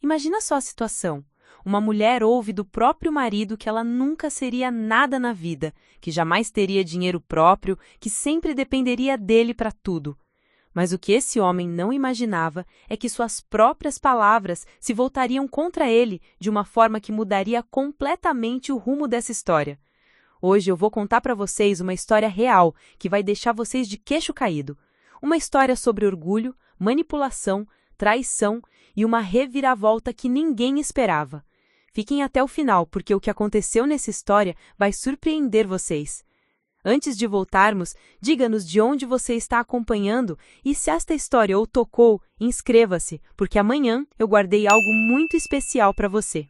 Imagina só a situação. Uma mulher ouve do próprio marido que ela nunca seria nada na vida, que jamais teria dinheiro próprio, que sempre dependeria dele para tudo. Mas o que esse homem não imaginava é que suas próprias palavras se voltariam contra ele de uma forma que mudaria completamente o rumo dessa história. Hoje eu vou contar para vocês uma história real que vai deixar vocês de queixo caído. Uma história sobre orgulho, manipulação, traição e uma reviravolta que ninguém esperava. Fiquem até o final, porque o que aconteceu nessa história vai surpreender vocês. Antes de voltarmos, diga-nos de onde você está acompanhando e se esta história o tocou, inscreva-se, porque amanhã eu guardei algo muito especial para você.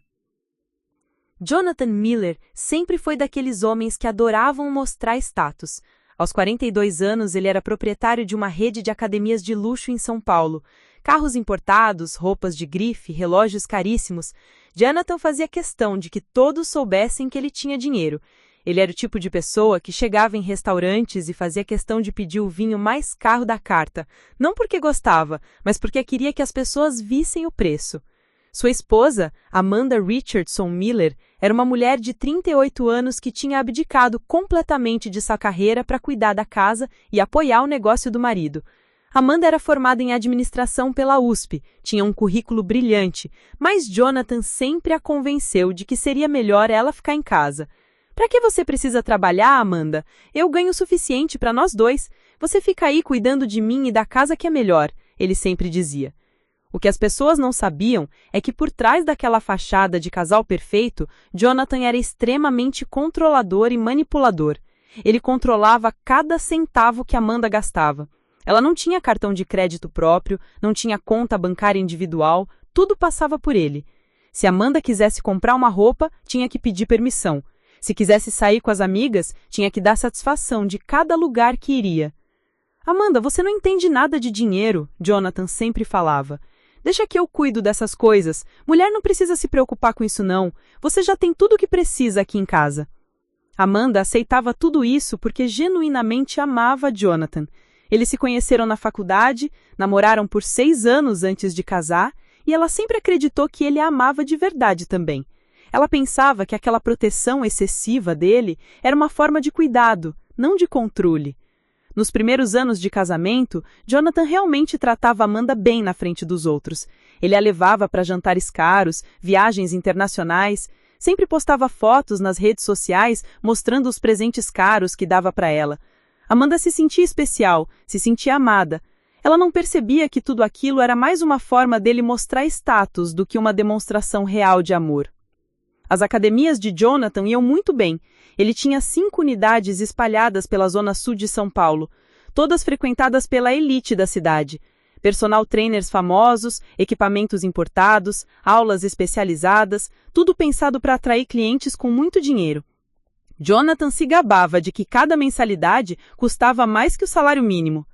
Jonathan Miller sempre foi daqueles homens que adoravam mostrar status. Aos 42 anos, ele era proprietário de uma rede de academias de luxo em São Paulo. Carros importados, roupas de grife, relógios caríssimos. Jonathan fazia questão de que todos soubessem que ele tinha dinheiro. Ele era o tipo de pessoa que chegava em restaurantes e fazia questão de pedir o vinho mais caro da carta, não porque gostava, mas porque queria que as pessoas vissem o preço. Sua esposa, Amanda Richardson Miller, era uma mulher de 38 anos que tinha abdicado completamente de sua carreira para cuidar da casa e apoiar o negócio do marido. Amanda era formada em administração pela USP, tinha um currículo brilhante, mas Jonathan sempre a convenceu de que seria melhor ela ficar em casa. Para que você precisa trabalhar, Amanda? Eu ganho o suficiente para nós dois. Você fica aí cuidando de mim e da casa que é melhor, ele sempre dizia. O que as pessoas não sabiam é que por trás daquela fachada de casal perfeito, Jonathan era extremamente controlador e manipulador. Ele controlava cada centavo que Amanda gastava. Ela não tinha cartão de crédito próprio, não tinha conta bancária individual, tudo passava por ele. Se Amanda quisesse comprar uma roupa, tinha que pedir permissão. Se quisesse sair com as amigas, tinha que dar satisfação de cada lugar que iria. Amanda, você não entende nada de dinheiro, Jonathan sempre falava. Deixa que eu cuido dessas coisas. Mulher não precisa se preocupar com isso não. Você já tem tudo o que precisa aqui em casa. Amanda aceitava tudo isso porque genuinamente amava Jonathan. Eles se conheceram na faculdade, namoraram por 6 anos antes de casar, e ela sempre acreditou que ele a amava de verdade também. Ela pensava que aquela proteção excessiva dele era uma forma de cuidado, não de controle. Nos primeiros anos de casamento, Jonathan realmente tratava Amanda bem na frente dos outros. Ele a levava para jantares caros, viagens internacionais, sempre postava fotos nas redes sociais mostrando os presentes caros que dava para ela. Amanda se sentia especial, se sentia amada. Ela não percebia que tudo aquilo era mais uma forma dele mostrar status do que uma demonstração real de amor. As academias de Jonathan iam muito bem. Ele tinha 5 unidades espalhadas pela zona sul de São Paulo, todas frequentadas pela elite da cidade. Personal trainers famosos, equipamentos importados, aulas especializadas, tudo pensado para atrair clientes com muito dinheiro. Jonathan se gabava de que cada mensalidade custava mais que o salário mínimo.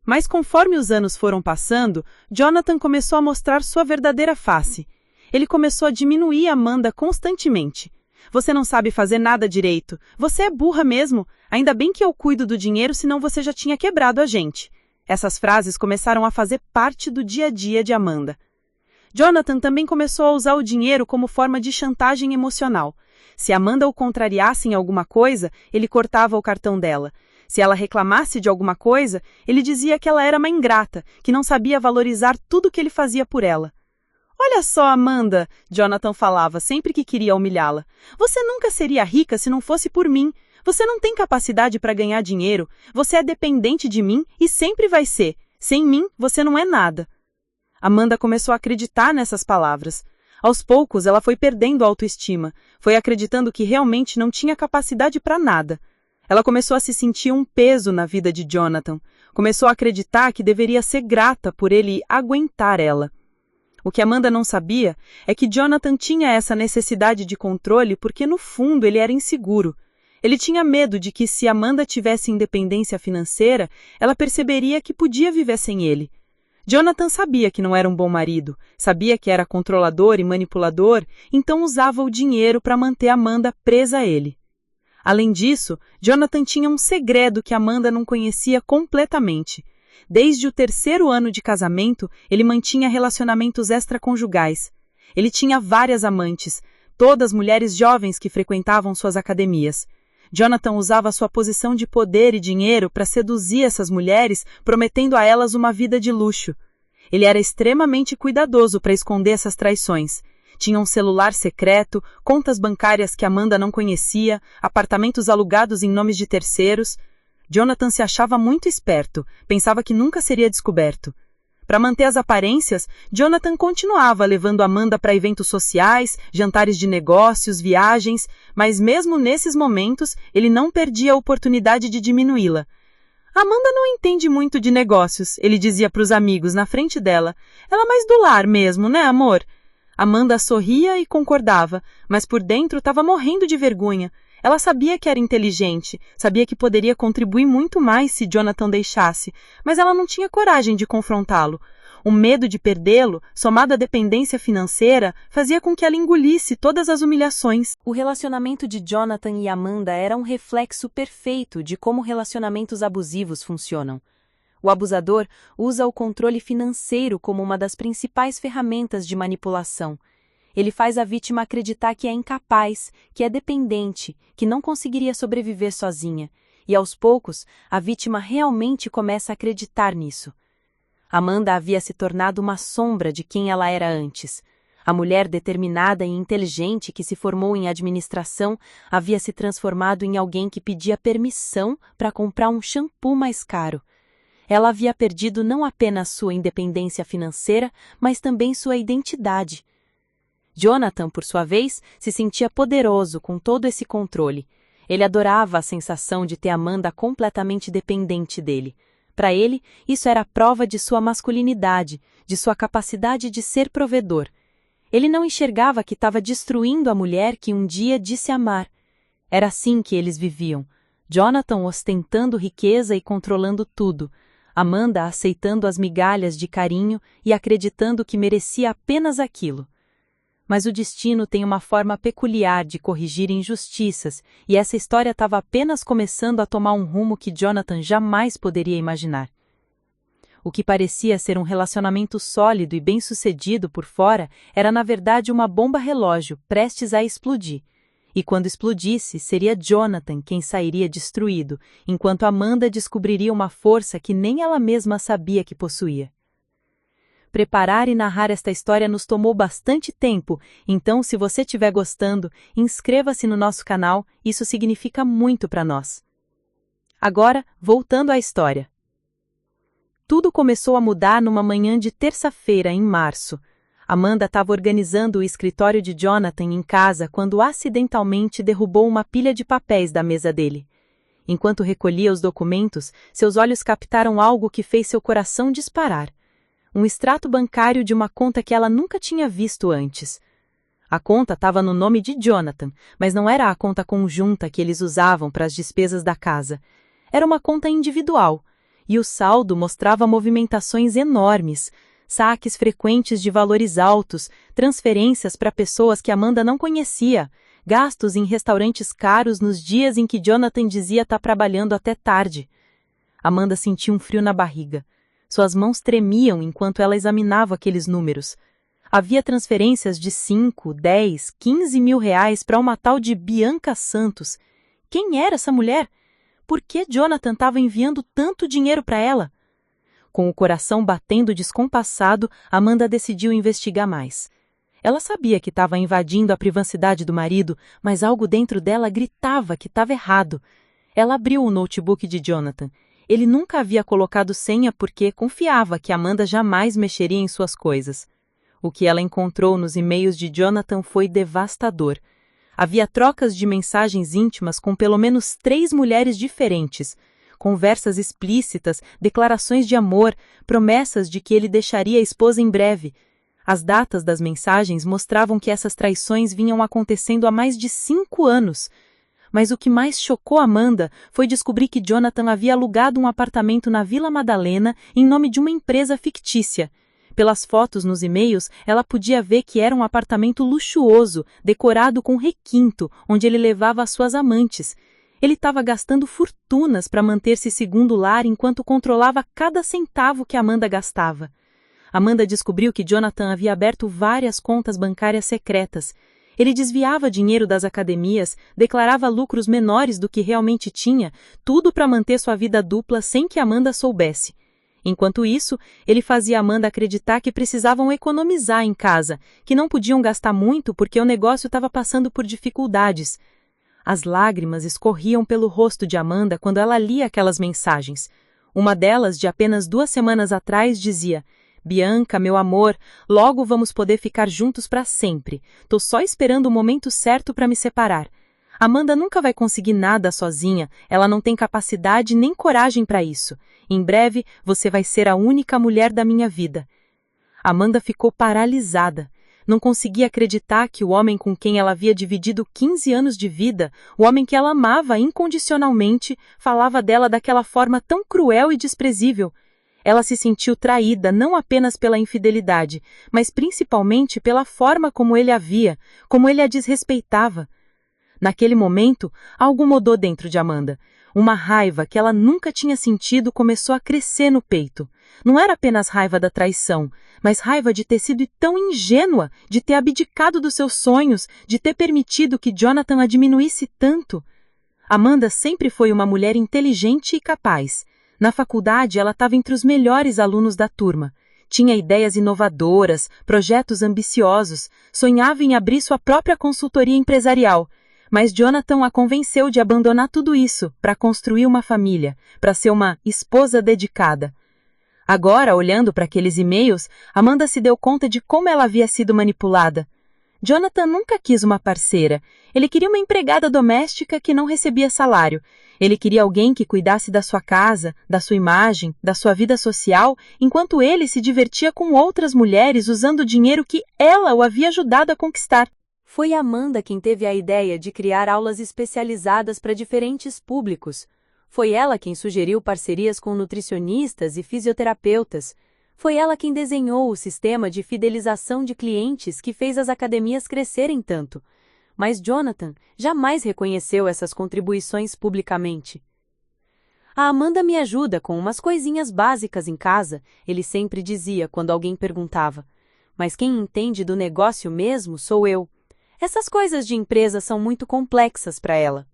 Mas conforme os anos foram passando, Jonathan começou a mostrar sua verdadeira face. Ele começou a diminuir Amanda constantemente. Você não sabe fazer nada direito. Você é burra mesmo. Ainda bem que eu cuido do dinheiro, senão você já tinha quebrado a gente. Essas frases começaram a fazer parte do dia a dia de Amanda. Jonathan também começou a usar o dinheiro como forma de chantagem emocional. Se Amanda o contrariasse em alguma coisa, ele cortava o cartão dela. Se ela reclamasse de alguma coisa, ele dizia que ela era uma ingrata, que não sabia valorizar tudo que ele fazia por ela. Olha só, Amanda, Jonathan falava sempre que queria humilhá-la. Você nunca seria rica se não fosse por mim. Você não tem capacidade para ganhar dinheiro. Você é dependente de mim e sempre vai ser. Sem mim, você não é nada. Amanda começou a acreditar nessas palavras. Aos poucos, ela foi perdendo a autoestima. Foi acreditando que realmente não tinha capacidade para nada. Ela começou a se sentir um peso na vida de Jonathan. Começou a acreditar que deveria ser grata por ele aguentar ela. O que Amanda não sabia é que Jonathan tinha essa necessidade de controle porque, no fundo, ele era inseguro. Ele tinha medo de que, se Amanda tivesse independência financeira, ela perceberia que podia viver sem ele. Jonathan sabia que não era um bom marido, sabia que era controlador e manipulador, então usava o dinheiro para manter Amanda presa a ele. Além disso, Jonathan tinha um segredo que Amanda não conhecia completamente. Desde o 3º ano de casamento, ele mantinha relacionamentos extraconjugais. Ele tinha várias amantes, todas mulheres jovens que frequentavam suas academias. Jonathan usava sua posição de poder e dinheiro para seduzir essas mulheres, prometendo a elas uma vida de luxo. Ele era extremamente cuidadoso para esconder essas traições. Tinha um celular secreto, contas bancárias que Amanda não conhecia, apartamentos alugados em nomes de terceiros. Jonathan se achava muito esperto, pensava que nunca seria descoberto. Para manter as aparências, Jonathan continuava levando Amanda para eventos sociais, jantares de negócios, viagens, mas mesmo nesses momentos, ele não perdia a oportunidade de diminuí-la. Amanda não entende muito de negócios, ele dizia para os amigos na frente dela. Ela é mais do lar mesmo, né, amor? Amanda sorria e concordava, mas por dentro estava morrendo de vergonha. Ela sabia que era inteligente, sabia que poderia contribuir muito mais se Jonathan deixasse, mas ela não tinha coragem de confrontá-lo. O medo de perdê-lo, somado à dependência financeira, fazia com que ela engolisse todas as humilhações. O relacionamento de Jonathan e Amanda era um reflexo perfeito de como relacionamentos abusivos funcionam. O abusador usa o controle financeiro como uma das principais ferramentas de manipulação. Ele faz a vítima acreditar que é incapaz, que é dependente, que não conseguiria sobreviver sozinha. E aos poucos, a vítima realmente começa a acreditar nisso. Amanda havia se tornado uma sombra de quem ela era antes. A mulher determinada e inteligente que se formou em administração havia se transformado em alguém que pedia permissão para comprar um shampoo mais caro. Ela havia perdido não apenas sua independência financeira, mas também sua identidade. Jonathan, por sua vez, se sentia poderoso com todo esse controle. Ele adorava a sensação de ter Amanda completamente dependente dele. Para ele, isso era a prova de sua masculinidade, de sua capacidade de ser provedor. Ele não enxergava que estava destruindo a mulher que um dia disse amar. Era assim que eles viviam. Jonathan ostentando riqueza e controlando tudo. Amanda aceitando as migalhas de carinho e acreditando que merecia apenas aquilo. Mas o destino tem uma forma peculiar de corrigir injustiças, e essa história estava apenas começando a tomar um rumo que Jonathan jamais poderia imaginar. O que parecia ser um relacionamento sólido e bem-sucedido por fora era na verdade uma bomba relógio prestes a explodir. E quando explodisse, seria Jonathan quem sairia destruído, enquanto Amanda descobriria uma força que nem ela mesma sabia que possuía. Preparar e narrar esta história nos tomou bastante tempo, então se você estiver gostando, inscreva-se no nosso canal, isso significa muito para nós. Agora, voltando à história. Tudo começou a mudar numa manhã de terça-feira, em março. Amanda estava organizando o escritório de Jonathan em casa quando acidentalmente derrubou uma pilha de papéis da mesa dele. Enquanto recolhia os documentos, seus olhos captaram algo que fez seu coração disparar. Um extrato bancário de uma conta que ela nunca tinha visto antes. A conta estava no nome de Jonathan, mas não era a conta conjunta que eles usavam para as despesas da casa. Era uma conta individual, e o saldo mostrava movimentações enormes, saques frequentes de valores altos, transferências para pessoas que Amanda não conhecia, gastos em restaurantes caros nos dias em que Jonathan dizia estar trabalhando até tarde. Amanda sentiu um frio na barriga. Suas mãos tremiam enquanto ela examinava aqueles números. Havia transferências de 5, 10, 15 mil reais para uma tal de Bianca Santos. Quem era essa mulher? Por que Jonathan estava enviando tanto dinheiro para ela? Com o coração batendo descompassado, Amanda decidiu investigar mais. Ela sabia que estava invadindo a privacidade do marido, mas algo dentro dela gritava que estava errado. Ela abriu o notebook de Jonathan. Ele nunca havia colocado senha porque confiava que Amanda jamais mexeria em suas coisas. O que ela encontrou nos e-mails de Jonathan foi devastador. Havia trocas de mensagens íntimas com pelo menos 3 mulheres diferentes, conversas explícitas, declarações de amor, promessas de que ele deixaria a esposa em breve. As datas das mensagens mostravam que essas traições vinham acontecendo há mais de 5 anos. Mas o que mais chocou Amanda foi descobrir que Jonathan havia alugado um apartamento na Vila Madalena em nome de uma empresa fictícia. Pelas fotos nos e-mails, ela podia ver que era um apartamento luxuoso, decorado com requinto, onde ele levava as suas amantes. Ele estava gastando fortunas para manter-se segundo lar enquanto controlava cada centavo que Amanda gastava. Amanda descobriu que Jonathan havia aberto várias contas bancárias secretas. Ele desviava dinheiro das academias, declarava lucros menores do que realmente tinha, tudo para manter sua vida dupla sem que Amanda soubesse. Enquanto isso, ele fazia Amanda acreditar que precisavam economizar em casa, que não podiam gastar muito porque o negócio estava passando por dificuldades. As lágrimas escorriam pelo rosto de Amanda quando ela lia aquelas mensagens. Uma delas, de apenas 2 semanas atrás, dizia: Bianca, meu amor, logo vamos poder ficar juntos para sempre. Tô só esperando o momento certo para me separar. Amanda nunca vai conseguir nada sozinha, ela não tem capacidade nem coragem para isso. Em breve, você vai ser a única mulher da minha vida. Amanda ficou paralisada. Não conseguia acreditar que o homem com quem ela havia dividido 15 anos de vida, o homem que ela amava incondicionalmente, falava dela daquela forma tão cruel e desprezível. Ela se sentiu traída não apenas pela infidelidade, mas principalmente pela forma como ele a via, como ele a desrespeitava. Naquele momento, algo mudou dentro de Amanda. Uma raiva que ela nunca tinha sentido começou a crescer no peito. Não era apenas raiva da traição, mas raiva de ter sido tão ingênua, de ter abdicado dos seus sonhos, de ter permitido que Jonathan a diminuísse tanto. Amanda sempre foi uma mulher inteligente e capaz. Na faculdade, ela estava entre os melhores alunos da turma. Tinha ideias inovadoras, projetos ambiciosos, sonhava em abrir sua própria consultoria empresarial. Mas Jonathan a convenceu de abandonar tudo isso para construir uma família, para ser uma esposa dedicada. Agora, olhando para aqueles e-mails, Amanda se deu conta de como ela havia sido manipulada. Jonathan nunca quis uma parceira. Ele queria uma empregada doméstica que não recebia salário. Ele queria alguém que cuidasse da sua casa, da sua imagem, da sua vida social, enquanto ele se divertia com outras mulheres usando o dinheiro que ela o havia ajudado a conquistar. Foi Amanda quem teve a ideia de criar aulas especializadas para diferentes públicos. Foi ela quem sugeriu parcerias com nutricionistas e fisioterapeutas. Foi ela quem desenhou o sistema de fidelização de clientes que fez as academias crescerem tanto. Mas Jonathan jamais reconheceu essas contribuições publicamente. A Amanda me ajuda com umas coisinhas básicas em casa, ele sempre dizia quando alguém perguntava. Mas quem entende do negócio mesmo sou eu. Essas coisas de empresa são muito complexas para ela.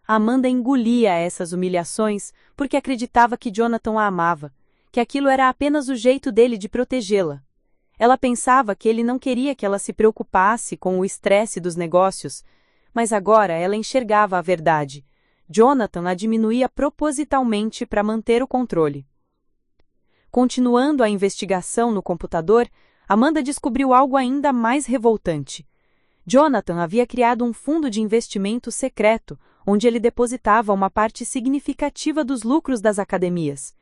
Amanda engolia essas humilhações porque acreditava que Jonathan a amava, que aquilo era apenas o jeito dele de protegê-la. Ela pensava que ele não queria que ela se preocupasse com o estresse dos negócios, mas agora ela enxergava a verdade. Jonathan a diminuía propositalmente para manter o controle. Continuando a investigação no computador, Amanda descobriu algo ainda mais revoltante. Jonathan havia criado um fundo de investimento secreto, onde ele depositava uma parte significativa dos lucros das academias.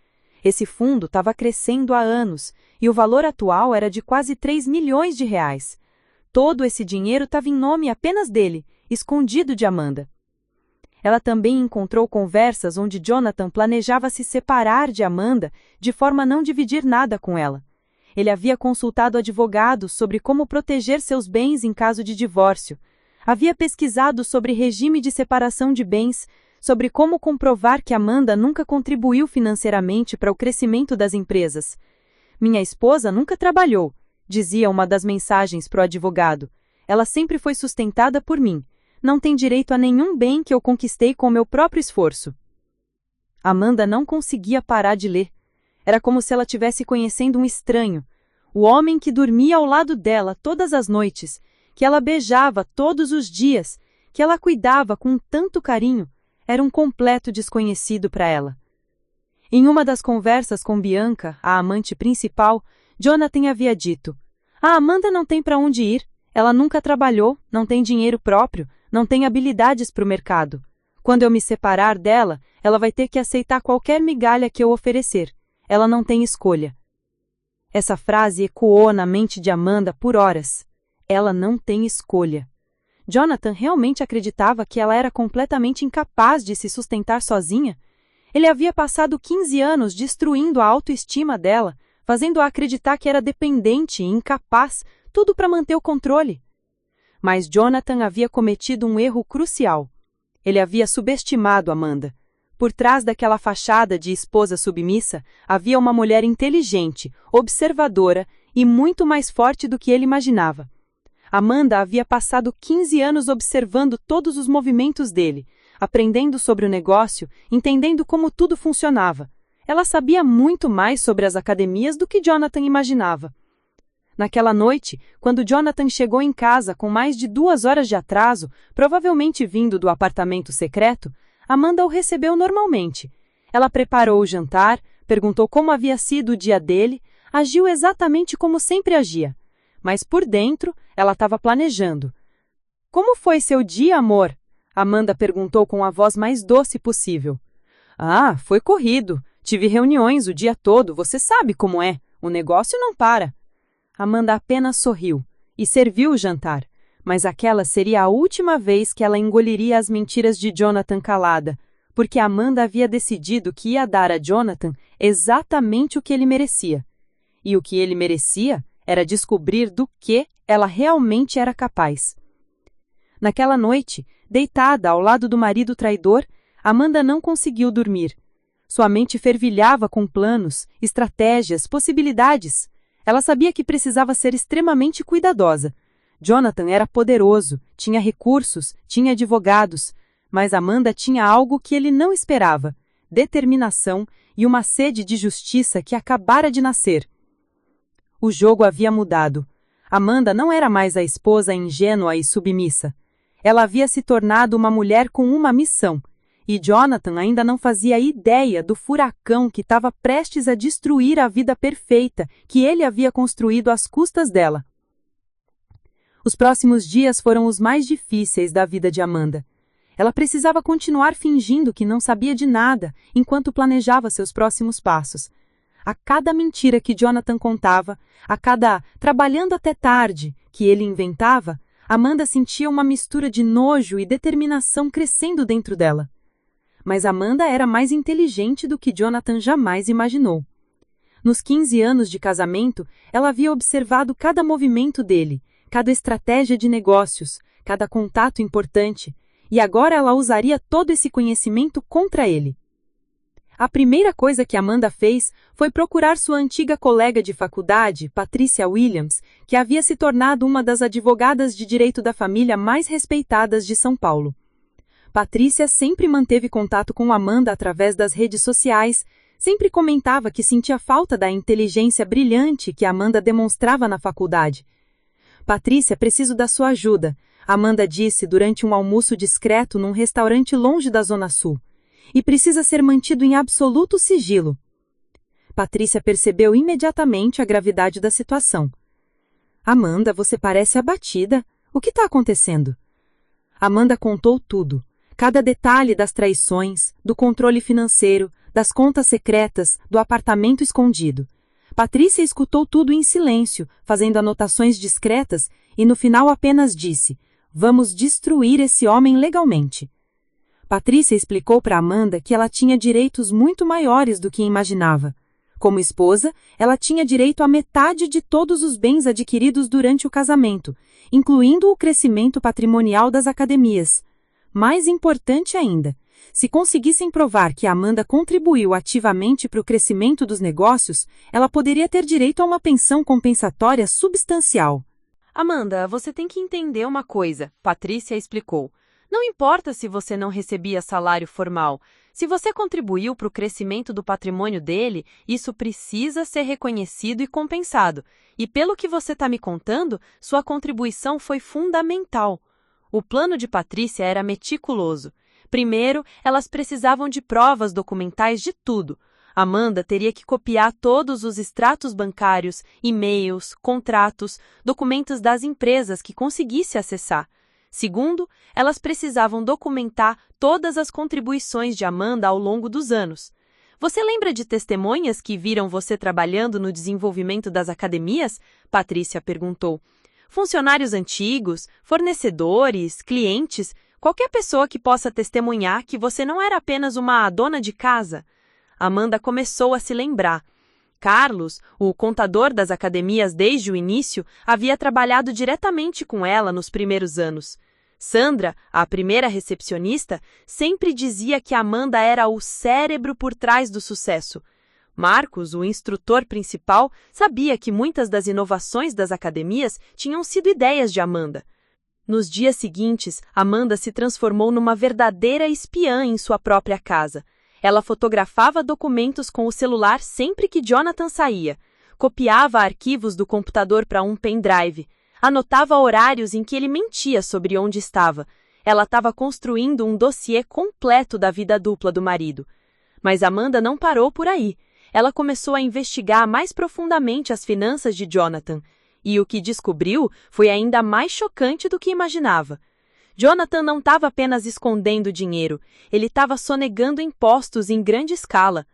Esse fundo estava crescendo há anos, e o valor atual era de quase 3 milhões de reais. Todo esse dinheiro estava em nome apenas dele, escondido de Amanda. Ela também encontrou conversas onde Jonathan planejava se separar de Amanda de forma a não dividir nada com ela. Ele havia consultado advogados sobre como proteger seus bens em caso de divórcio. Havia pesquisado sobre regime de separação de bens, sobre como comprovar que Amanda nunca contribuiu financeiramente para o crescimento das empresas. Minha esposa nunca trabalhou, dizia uma das mensagens para o advogado. Ela sempre foi sustentada por mim. Não tem direito a nenhum bem que eu conquistei com meu próprio esforço. Amanda não conseguia parar de ler. Era como se ela estivesse conhecendo um estranho. O homem que dormia ao lado dela todas as noites, que ela beijava todos os dias, que ela cuidava com tanto carinho, era um completo desconhecido para ela. Em uma das conversas com Bianca, a amante principal, Jonathan havia dito: "A Amanda não tem para onde ir, ela nunca trabalhou, não tem dinheiro próprio, não tem habilidades para o mercado. Quando eu me separar dela, ela vai ter que aceitar qualquer migalha que eu oferecer. Ela não tem escolha." Essa frase ecoou na mente de Amanda por horas. Ela não tem escolha. Jonathan realmente acreditava que ela era completamente incapaz de se sustentar sozinha? Ele havia passado 15 anos destruindo a autoestima dela, fazendo-a acreditar que era dependente e incapaz, tudo para manter o controle. Mas Jonathan havia cometido um erro crucial. Ele havia subestimado Amanda. por trás daquela fachada de esposa submissa, havia uma mulher inteligente, observadora e muito mais forte do que ele imaginava. Amanda havia passado 15 anos observando todos os movimentos dele, aprendendo sobre o negócio, entendendo como tudo funcionava. Ela sabia muito mais sobre as academias do que Jonathan imaginava. Naquela noite, quando Jonathan chegou em casa com mais de 2 horas de atraso, provavelmente vindo do apartamento secreto, Amanda o recebeu normalmente. Ela preparou o jantar, perguntou como havia sido o dia dele, agiu exatamente como sempre agia. Mas por dentro, ela estava planejando. "Como foi seu dia, amor?" Amanda perguntou com a voz mais doce possível. "Ah, foi corrido. Tive reuniões o dia todo, você sabe como é. O negócio não para." Amanda apenas sorriu e serviu o jantar, mas aquela seria a última vez que ela engoliria as mentiras de Jonathan calada, porque Amanda havia decidido que ia dar a Jonathan exatamente o que ele merecia. E o que ele merecia era descobrir do que ela realmente era capaz. Naquela noite, deitada ao lado do marido traidor, Amanda não conseguiu dormir. Sua mente fervilhava com planos, estratégias, possibilidades. Ela sabia que precisava ser extremamente cuidadosa. Jonathan era poderoso, tinha recursos, tinha advogados, mas Amanda tinha algo que ele não esperava: determinação e uma sede de justiça que acabara de nascer. O jogo havia mudado. Amanda não era mais a esposa ingênua e submissa. Ela havia se tornado uma mulher com uma missão, e Jonathan ainda não fazia ideia do furacão que estava prestes a destruir a vida perfeita que ele havia construído às custas dela. Os próximos dias foram os mais difíceis da vida de Amanda. Ela precisava continuar fingindo que não sabia de nada enquanto planejava seus próximos passos. A cada mentira que Jonathan contava, a cada trabalhando até tarde que ele inventava, Amanda sentia uma mistura de nojo e determinação crescendo dentro dela. Mas Amanda era mais inteligente do que Jonathan jamais imaginou. Nos 15 anos de casamento, ela havia observado cada movimento dele, cada estratégia de negócios, cada contato importante, e agora ela usaria todo esse conhecimento contra ele. A primeira coisa que Amanda fez foi procurar sua antiga colega de faculdade, Patricia Williams, que havia se tornado uma das advogadas de direito da família mais respeitadas de São Paulo. Patrícia sempre manteve contato com Amanda através das redes sociais, sempre comentava que sentia falta da inteligência brilhante que Amanda demonstrava na faculdade. "Patrícia, preciso da sua ajuda", Amanda disse durante um almoço discreto num restaurante longe da Zona Sul. "E precisa ser mantido em absoluto sigilo." Patrícia percebeu imediatamente a gravidade da situação. "Amanda, você parece abatida. O que está acontecendo?" Amanda contou tudo. Cada detalhe das traições, do controle financeiro, das contas secretas, do apartamento escondido. Patrícia escutou tudo em silêncio, fazendo anotações discretas, e no final apenas disse: "Vamos destruir esse homem legalmente." Patrícia explicou para Amanda que ela tinha direitos muito maiores do que imaginava. Como esposa, ela tinha direito à metade de todos os bens adquiridos durante o casamento, incluindo o crescimento patrimonial das academias. Mais importante ainda, se conseguissem provar que Amanda contribuiu ativamente para o crescimento dos negócios, ela poderia ter direito a uma pensão compensatória substancial. "Amanda, você tem que entender uma coisa", Patrícia explicou. "Não importa se você não recebia salário formal. Se você contribuiu para o crescimento do patrimônio dele, isso precisa ser reconhecido e compensado. E pelo que você está me contando, sua contribuição foi fundamental." O plano de Patrícia era meticuloso. Primeiro, elas precisavam de provas documentais de tudo. Amanda teria que copiar todos os extratos bancários, e-mails, contratos, documentos das empresas que conseguisse acessar. Segundo, elas precisavam documentar todas as contribuições de Amanda ao longo dos anos. "Você lembra de testemunhas que viram você trabalhando no desenvolvimento das academias?" Patrícia perguntou. "Funcionários antigos, fornecedores, clientes, qualquer pessoa que possa testemunhar que você não era apenas uma dona de casa." Amanda começou a se lembrar. Carlos, o contador das academias desde o início, havia trabalhado diretamente com ela nos primeiros anos. Sandra, a primeira recepcionista, sempre dizia que Amanda era o cérebro por trás do sucesso. Marcos, o instrutor principal, sabia que muitas das inovações das academias tinham sido ideias de Amanda. Nos dias seguintes, Amanda se transformou numa verdadeira espiã em sua própria casa. Ela fotografava documentos com o celular sempre que Jonathan saía, copiava arquivos do computador para um pendrive, anotava horários em que ele mentia sobre onde estava. Ela estava construindo um dossiê completo da vida dupla do marido. Mas Amanda não parou por aí. Ela começou a investigar mais profundamente as finanças de Jonathan, e o que descobriu foi ainda mais chocante do que imaginava. Jonathan não estava apenas escondendo dinheiro, ele estava sonegando impostos em grande escala.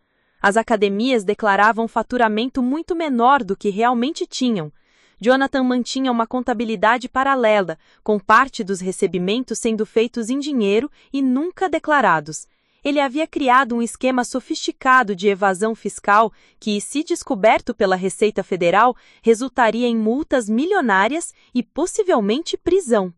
As academias declaravam faturamento muito menor do que realmente tinham. Jonathan mantinha uma contabilidade paralela, com parte dos recebimentos sendo feitos em dinheiro e nunca declarados. Ele havia criado um esquema sofisticado de evasão fiscal que, se descoberto pela Receita Federal, resultaria em multas milionárias e possivelmente prisão.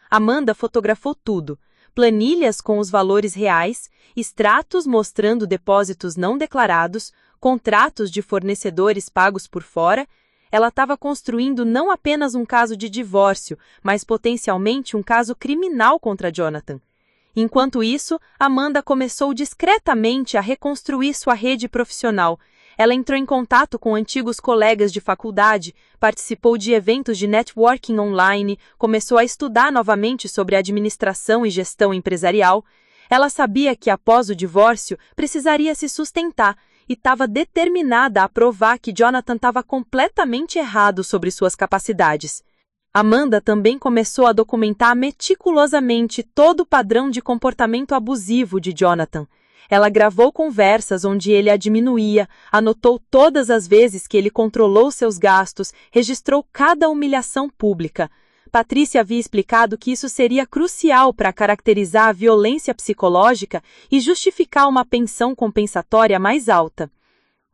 Amanda fotografou tudo: planilhas com os valores reais, extratos mostrando depósitos não declarados, contratos de fornecedores pagos por fora. Ela estava construindo não apenas um caso de divórcio, mas potencialmente um caso criminal contra Jonathan. Enquanto isso, Amanda começou discretamente a reconstruir sua rede profissional. Ela entrou em contato com antigos colegas de faculdade, participou de eventos de networking online, começou a estudar novamente sobre administração e gestão empresarial. Ela sabia que, após o divórcio, precisaria se sustentar e estava determinada a provar que Jonathan estava completamente errado sobre suas capacidades. Amanda também começou a documentar meticulosamente todo o padrão de comportamento abusivo de Jonathan. Ela gravou conversas onde ele a diminuía, anotou todas as vezes que ele controlou seus gastos, registrou cada humilhação pública. Patrícia havia explicado que isso seria crucial para caracterizar a violência psicológica e justificar uma pensão compensatória mais alta.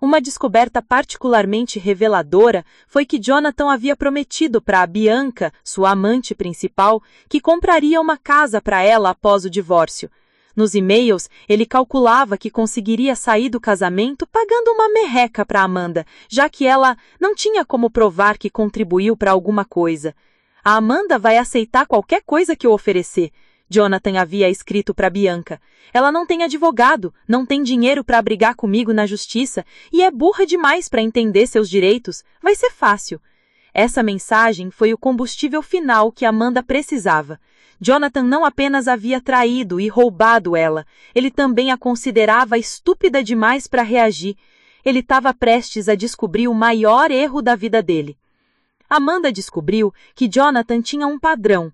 Uma descoberta particularmente reveladora foi que Jonathan havia prometido para a Bianca, sua amante principal, que compraria uma casa para ela após o divórcio. Nos e-mails, ele calculava que conseguiria sair do casamento pagando uma merreca para Amanda, já que ela não tinha como provar que contribuiu para alguma coisa. A Amanda vai aceitar qualquer coisa que eu oferecer, Jonathan havia escrito para Bianca. Ela não tem advogado, não tem dinheiro para brigar comigo na justiça e é burra demais para entender seus direitos. Vai ser fácil. Essa mensagem foi o combustível final que Amanda precisava. Jonathan não apenas havia traído e roubado ela, ele também a considerava estúpida demais para reagir. Ele estava prestes a descobrir o maior erro da vida dele. Amanda descobriu que Jonathan tinha um padrão.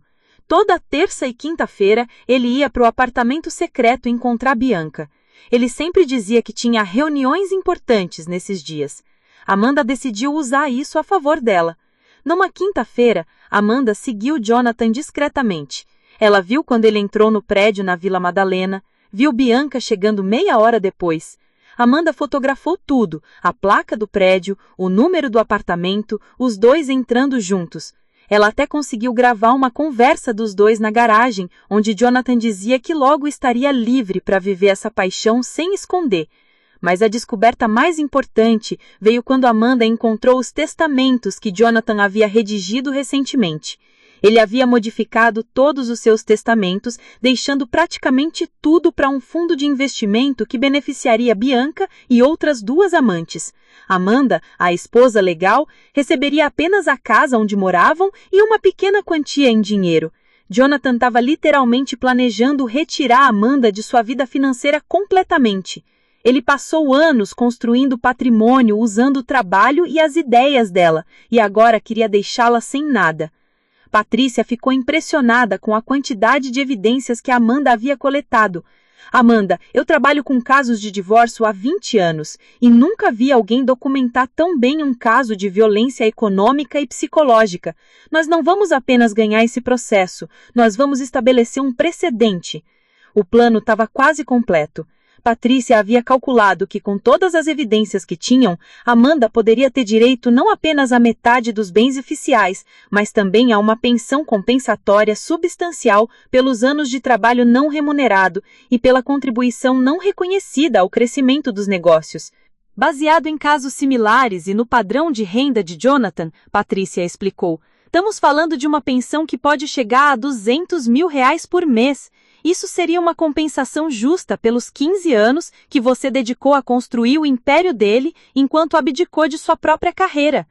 Toda terça e quinta-feira, ele ia para o apartamento secreto encontrar Bianca. Ele sempre dizia que tinha reuniões importantes nesses dias. Amanda decidiu usar isso a favor dela. Numa quinta-feira, Amanda seguiu Jonathan discretamente. Ela viu quando ele entrou no prédio na Vila Madalena, viu Bianca chegando meia hora depois. Amanda fotografou tudo: a placa do prédio, o número do apartamento, os dois entrando juntos. Ela até conseguiu gravar uma conversa dos dois na garagem, onde Jonathan dizia que logo estaria livre para viver essa paixão sem esconder. Mas a descoberta mais importante veio quando Amanda encontrou os testamentos que Jonathan havia redigido recentemente. Ele havia modificado todos os seus testamentos, deixando praticamente tudo para um fundo de investimento que beneficiaria Bianca e outras duas amantes. Amanda, a esposa legal, receberia apenas a casa onde moravam e uma pequena quantia em dinheiro. Jonathan estava literalmente planejando retirar Amanda de sua vida financeira completamente. Ele passou anos construindo patrimônio usando o trabalho e as ideias dela, e agora queria deixá-la sem nada. Patrícia ficou impressionada com a quantidade de evidências que Amanda havia coletado. Amanda, eu trabalho com casos de divórcio há 20 anos e nunca vi alguém documentar tão bem um caso de violência econômica e psicológica. Nós não vamos apenas ganhar esse processo, nós vamos estabelecer um precedente. O plano estava quase completo. Patrícia havia calculado que, com todas as evidências que tinham, Amanda poderia ter direito não apenas à metade dos bens oficiais, mas também a uma pensão compensatória substancial pelos anos de trabalho não remunerado e pela contribuição não reconhecida ao crescimento dos negócios. Baseado em casos similares e no padrão de renda de Jonathan, Patrícia explicou, estamos falando de uma pensão que pode chegar a R$200 mil por mês. Isso seria uma compensação justa pelos 15 anos que você dedicou a construir o império dele enquanto abdicou de sua própria carreira.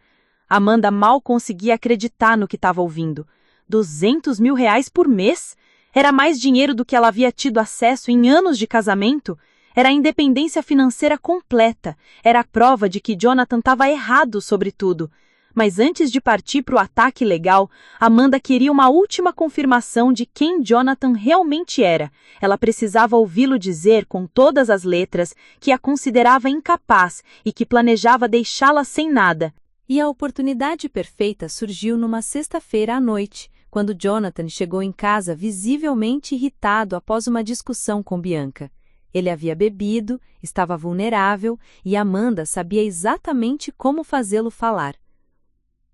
Amanda mal conseguia acreditar no que estava ouvindo. R$200 mil por mês? Era mais dinheiro do que ela havia tido acesso em anos de casamento. Era a independência financeira completa. Era a prova de que Jonathan estava errado sobre tudo. Mas antes de partir para o ataque legal, Amanda queria uma última confirmação de quem Jonathan realmente era. Ela precisava ouvi-lo dizer com todas as letras que a considerava incapaz e que planejava deixá-la sem nada. E a oportunidade perfeita surgiu numa sexta-feira à noite, quando Jonathan chegou em casa visivelmente irritado após uma discussão com Bianca. Ele havia bebido, estava vulnerável e Amanda sabia exatamente como fazê-lo falar.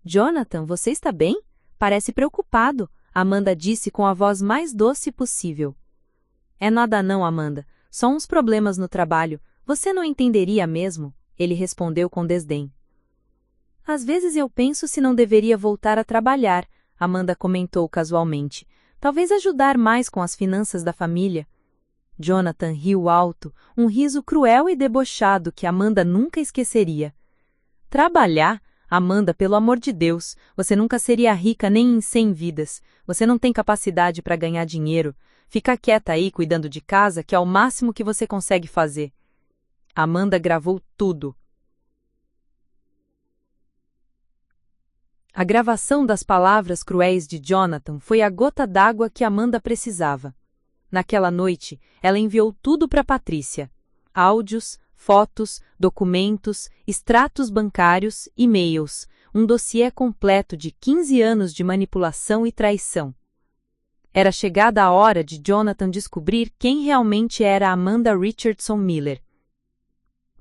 Jonathan, você está bem? Parece preocupado, Amanda disse com a voz mais doce possível. É nada não, Amanda. Só uns problemas no trabalho. Você não entenderia mesmo? Ele respondeu com desdém. Às vezes eu penso se não deveria voltar a trabalhar, Amanda comentou casualmente. Talvez ajudar mais com as finanças da família. Jonathan riu alto, um riso cruel e debochado que Amanda nunca esqueceria. Trabalhar? Amanda, pelo amor de Deus, você nunca seria rica nem em 100 vidas. Você não tem capacidade para ganhar dinheiro. Fica quieta aí cuidando de casa, que é o máximo que você consegue fazer. Amanda gravou tudo. A gravação das palavras cruéis de Jonathan foi a gota d'água que Amanda precisava. Naquela noite, ela enviou tudo para Patrícia. Áudios, fotos, documentos, extratos bancários, e-mails, um dossiê completo de 15 anos de manipulação e traição. Era chegada a hora de Jonathan descobrir quem realmente era Amanda Richardson Miller.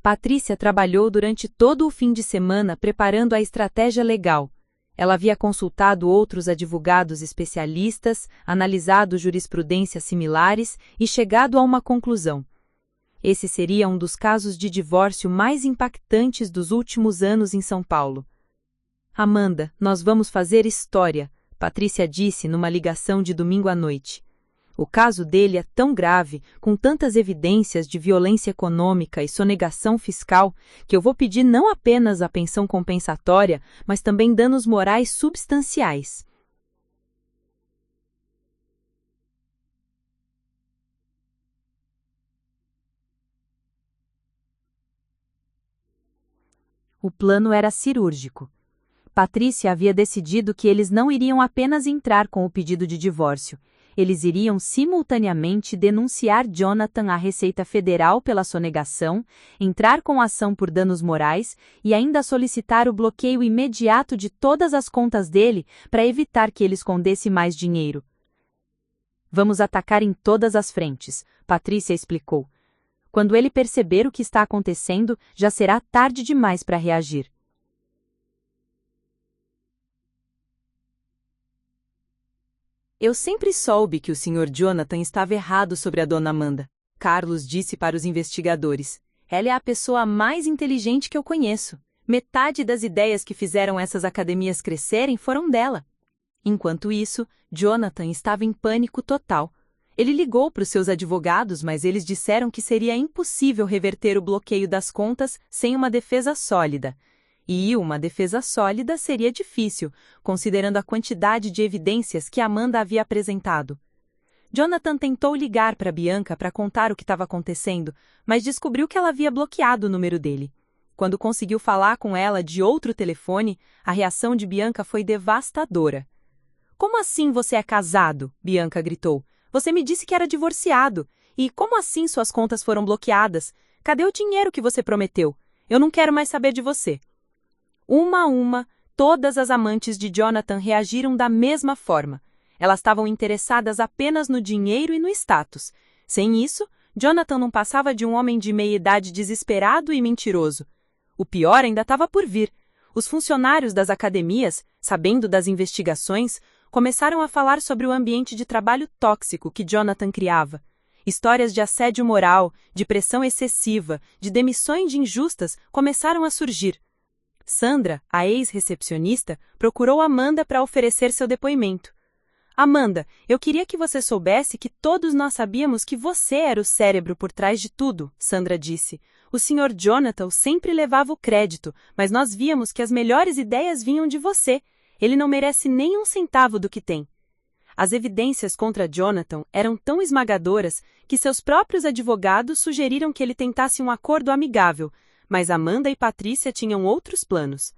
Patrícia trabalhou durante todo o fim de semana preparando a estratégia legal. Ela havia consultado outros advogados especialistas, analisado jurisprudências similares e chegado a uma conclusão. Esse seria um dos casos de divórcio mais impactantes dos últimos anos em São Paulo. Amanda, nós vamos fazer história, Patrícia disse numa ligação de domingo à noite. O caso dele é tão grave, com tantas evidências de violência econômica e sonegação fiscal, que eu vou pedir não apenas a pensão compensatória, mas também danos morais substanciais. O plano era cirúrgico. Patrícia havia decidido que eles não iriam apenas entrar com o pedido de divórcio. Eles iriam simultaneamente denunciar Jonathan à Receita Federal pela sonegação, entrar com ação por danos morais e ainda solicitar o bloqueio imediato de todas as contas dele para evitar que ele escondesse mais dinheiro. Vamos atacar em todas as frentes, Patrícia explicou. Quando ele perceber o que está acontecendo, já será tarde demais para reagir. Eu sempre soube que o Sr. Jonathan estava errado sobre a dona Amanda, Carlos disse para os investigadores. Ela é a pessoa mais inteligente que eu conheço. Metade das ideias que fizeram essas academias crescerem foram dela. Enquanto isso, Jonathan estava em pânico total. Ele ligou para os seus advogados, mas eles disseram que seria impossível reverter o bloqueio das contas sem uma defesa sólida. E uma defesa sólida seria difícil, considerando a quantidade de evidências que Amanda havia apresentado. Jonathan tentou ligar para Bianca para contar o que estava acontecendo, mas descobriu que ela havia bloqueado o número dele. Quando conseguiu falar com ela de outro telefone, a reação de Bianca foi devastadora. Como assim você é casado? Bianca gritou. Você me disse que era divorciado. E como assim suas contas foram bloqueadas? Cadê o dinheiro que você prometeu? Eu não quero mais saber de você. Uma a uma, todas as amantes de Jonathan reagiram da mesma forma. Elas estavam interessadas apenas no dinheiro e no status. Sem isso, Jonathan não passava de um homem de meia-idade desesperado e mentiroso. O pior ainda estava por vir. Os funcionários das academias, sabendo das investigações, começaram a falar sobre o ambiente de trabalho tóxico que Jonathan criava. Histórias de assédio moral, de pressão excessiva, de demissões injustas começaram a surgir. Sandra, a ex-recepcionista, procurou Amanda para oferecer seu depoimento. Amanda, eu queria que você soubesse que todos nós sabíamos que você era o cérebro por trás de tudo, Sandra disse. O Sr. Jonathan sempre levava o crédito, mas nós víamos que as melhores ideias vinham de você. Ele não merece nem um centavo do que tem. As evidências contra Jonathan eram tão esmagadoras que seus próprios advogados sugeriram que ele tentasse um acordo amigável, mas Amanda e Patrícia tinham outros planos.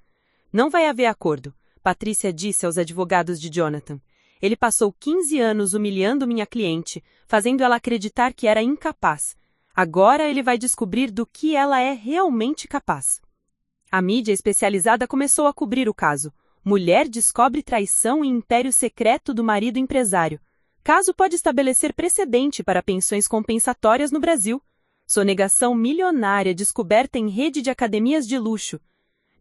Não vai haver acordo, Patrícia disse aos advogados de Jonathan. Ele passou 15 anos humilhando minha cliente, fazendo ela acreditar que era incapaz. Agora ele vai descobrir do que ela é realmente capaz. A mídia especializada começou a cobrir o caso. Mulher descobre traição e império secreto do marido empresário. Caso pode estabelecer precedente para pensões compensatórias no Brasil. Sonegação milionária descoberta em rede de academias de luxo.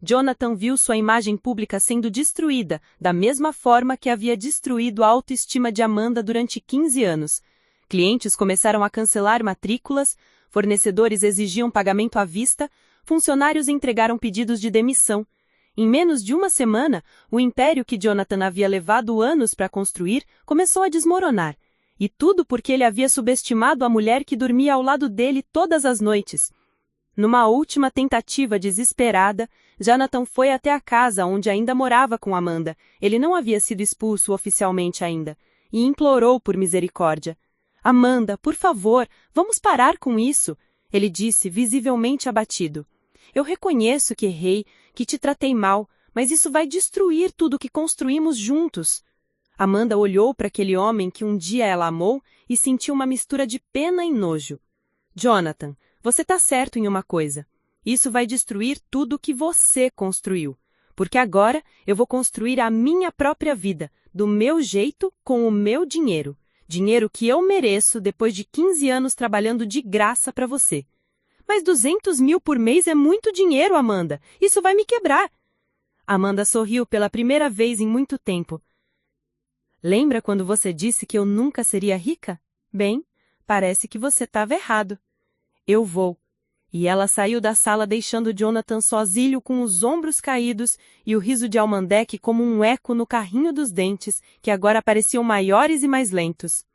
Jonathan viu sua imagem pública sendo destruída, da mesma forma que havia destruído a autoestima de Amanda durante 15 anos. Clientes começaram a cancelar matrículas, fornecedores exigiam pagamento à vista, funcionários entregaram pedidos de demissão. Em menos de uma semana, o império que Jonathan havia levado anos para construir começou a desmoronar. E tudo porque ele havia subestimado a mulher que dormia ao lado dele todas as noites. Numa última tentativa desesperada, Jonathan foi até a casa onde ainda morava com Amanda. Ele não havia sido expulso oficialmente ainda. E implorou por misericórdia. Amanda, por favor, vamos parar com isso, ele disse, visivelmente abatido. Eu reconheço que errei, que te tratei mal, mas isso vai destruir tudo o que construímos juntos. Amanda olhou para aquele homem que um dia ela amou e sentiu uma mistura de pena e nojo. Jonathan, você está certo em uma coisa. Isso vai destruir tudo o que você construiu. Porque agora eu vou construir a minha própria vida, do meu jeito, com o meu dinheiro. Dinheiro que eu mereço depois de 15 anos trabalhando de graça para você. Mas 200 mil por mês é muito dinheiro, Amanda. Isso vai me quebrar. Amanda sorriu pela primeira vez em muito tempo. Lembra quando você disse que eu nunca seria rica? Bem, parece que você estava errado. Eu vou. E ela saiu da sala deixando Jonathan sozinho com os ombros caídos e o riso de Almandec como um eco no carrinho dos dentes, que agora pareciam maiores e mais lentos.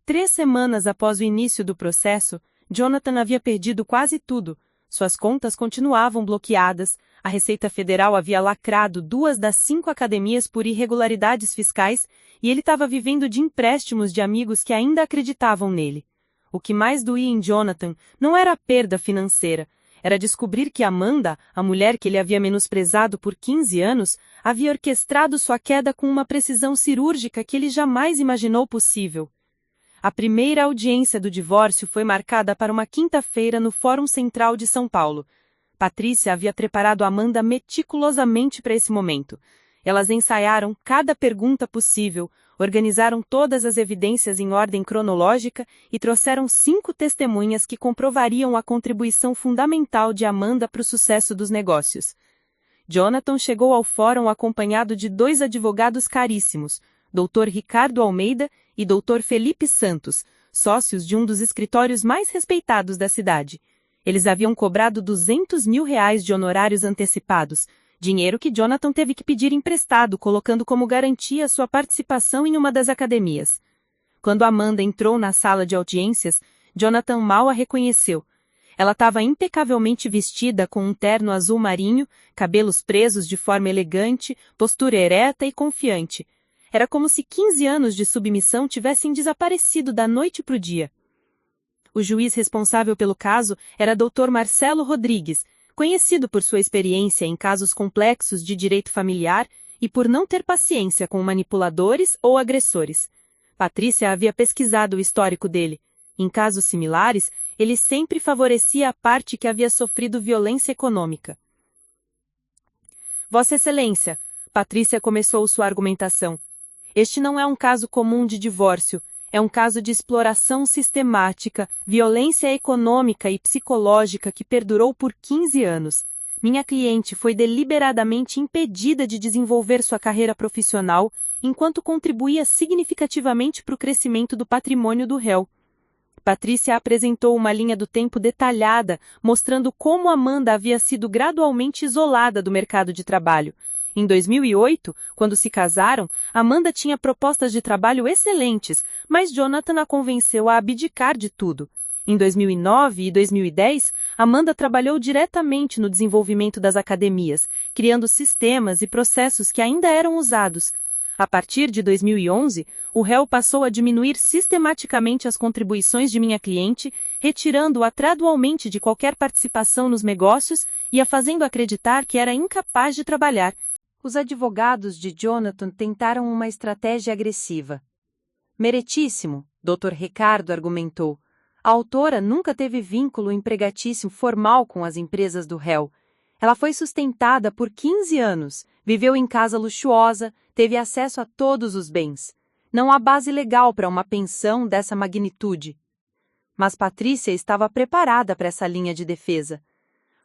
3 semanas após o início do processo, Jonathan havia perdido quase tudo. Suas contas continuavam bloqueadas, a Receita Federal havia lacrado 2 das 5 academias por irregularidades fiscais e ele estava vivendo de empréstimos de amigos que ainda acreditavam nele. O que mais doía em Jonathan não era a perda financeira, era descobrir que Amanda, a mulher que ele havia menosprezado por 15 anos, havia orquestrado sua queda com uma precisão cirúrgica que ele jamais imaginou possível. A primeira audiência do divórcio foi marcada para uma quinta-feira no Fórum Central de São Paulo. Patrícia havia preparado Amanda meticulosamente para esse momento. Elas ensaiaram cada pergunta possível, organizaram todas as evidências em ordem cronológica e trouxeram 5 testemunhas que comprovariam a contribuição fundamental de Amanda para o sucesso dos negócios. Jonathan chegou ao fórum acompanhado de 2 advogados caríssimos, Dr. Ricardo Almeida e Dr. Felipe Santos, sócios de um dos escritórios mais respeitados da cidade. Eles haviam cobrado R$200 mil de honorários antecipados, dinheiro que Jonathan teve que pedir emprestado, colocando como garantia sua participação em uma das academias. Quando Amanda entrou na sala de audiências, Jonathan mal a reconheceu. Ela estava impecavelmente vestida com um terno azul marinho, cabelos presos de forma elegante, postura ereta e confiante. Era como se 15 anos de submissão tivessem desaparecido da noite para o dia. O juiz responsável pelo caso era Dr. Marcelo Rodrigues, conhecido por sua experiência em casos complexos de direito familiar e por não ter paciência com manipuladores ou agressores. Patrícia havia pesquisado o histórico dele. Em casos similares, ele sempre favorecia a parte que havia sofrido violência econômica. Vossa Excelência, Patrícia começou sua argumentação. Este não é um caso comum de divórcio. É um caso de exploração sistemática, violência econômica e psicológica que perdurou por 15 anos. Minha cliente foi deliberadamente impedida de desenvolver sua carreira profissional, enquanto contribuía significativamente para o crescimento do patrimônio do réu. Patrícia apresentou uma linha do tempo detalhada, mostrando como Amanda havia sido gradualmente isolada do mercado de trabalho. Em 2008, quando se casaram, Amanda tinha propostas de trabalho excelentes, mas Jonathan a convenceu a abdicar de tudo. Em 2009 e 2010, Amanda trabalhou diretamente no desenvolvimento das academias, criando sistemas e processos que ainda eram usados. A partir de 2011, o réu passou a diminuir sistematicamente as contribuições de minha cliente, retirando-a gradualmente de qualquer participação nos negócios e a fazendo acreditar que era incapaz de trabalhar. Os advogados de Jonathan tentaram uma estratégia agressiva. Meritíssimo, Dr. Ricardo argumentou. A autora nunca teve vínculo empregatício formal com as empresas do réu. Ela foi sustentada por 15 anos, viveu em casa luxuosa, teve acesso a todos os bens. Não há base legal para uma pensão dessa magnitude. Mas Patrícia estava preparada para essa linha de defesa.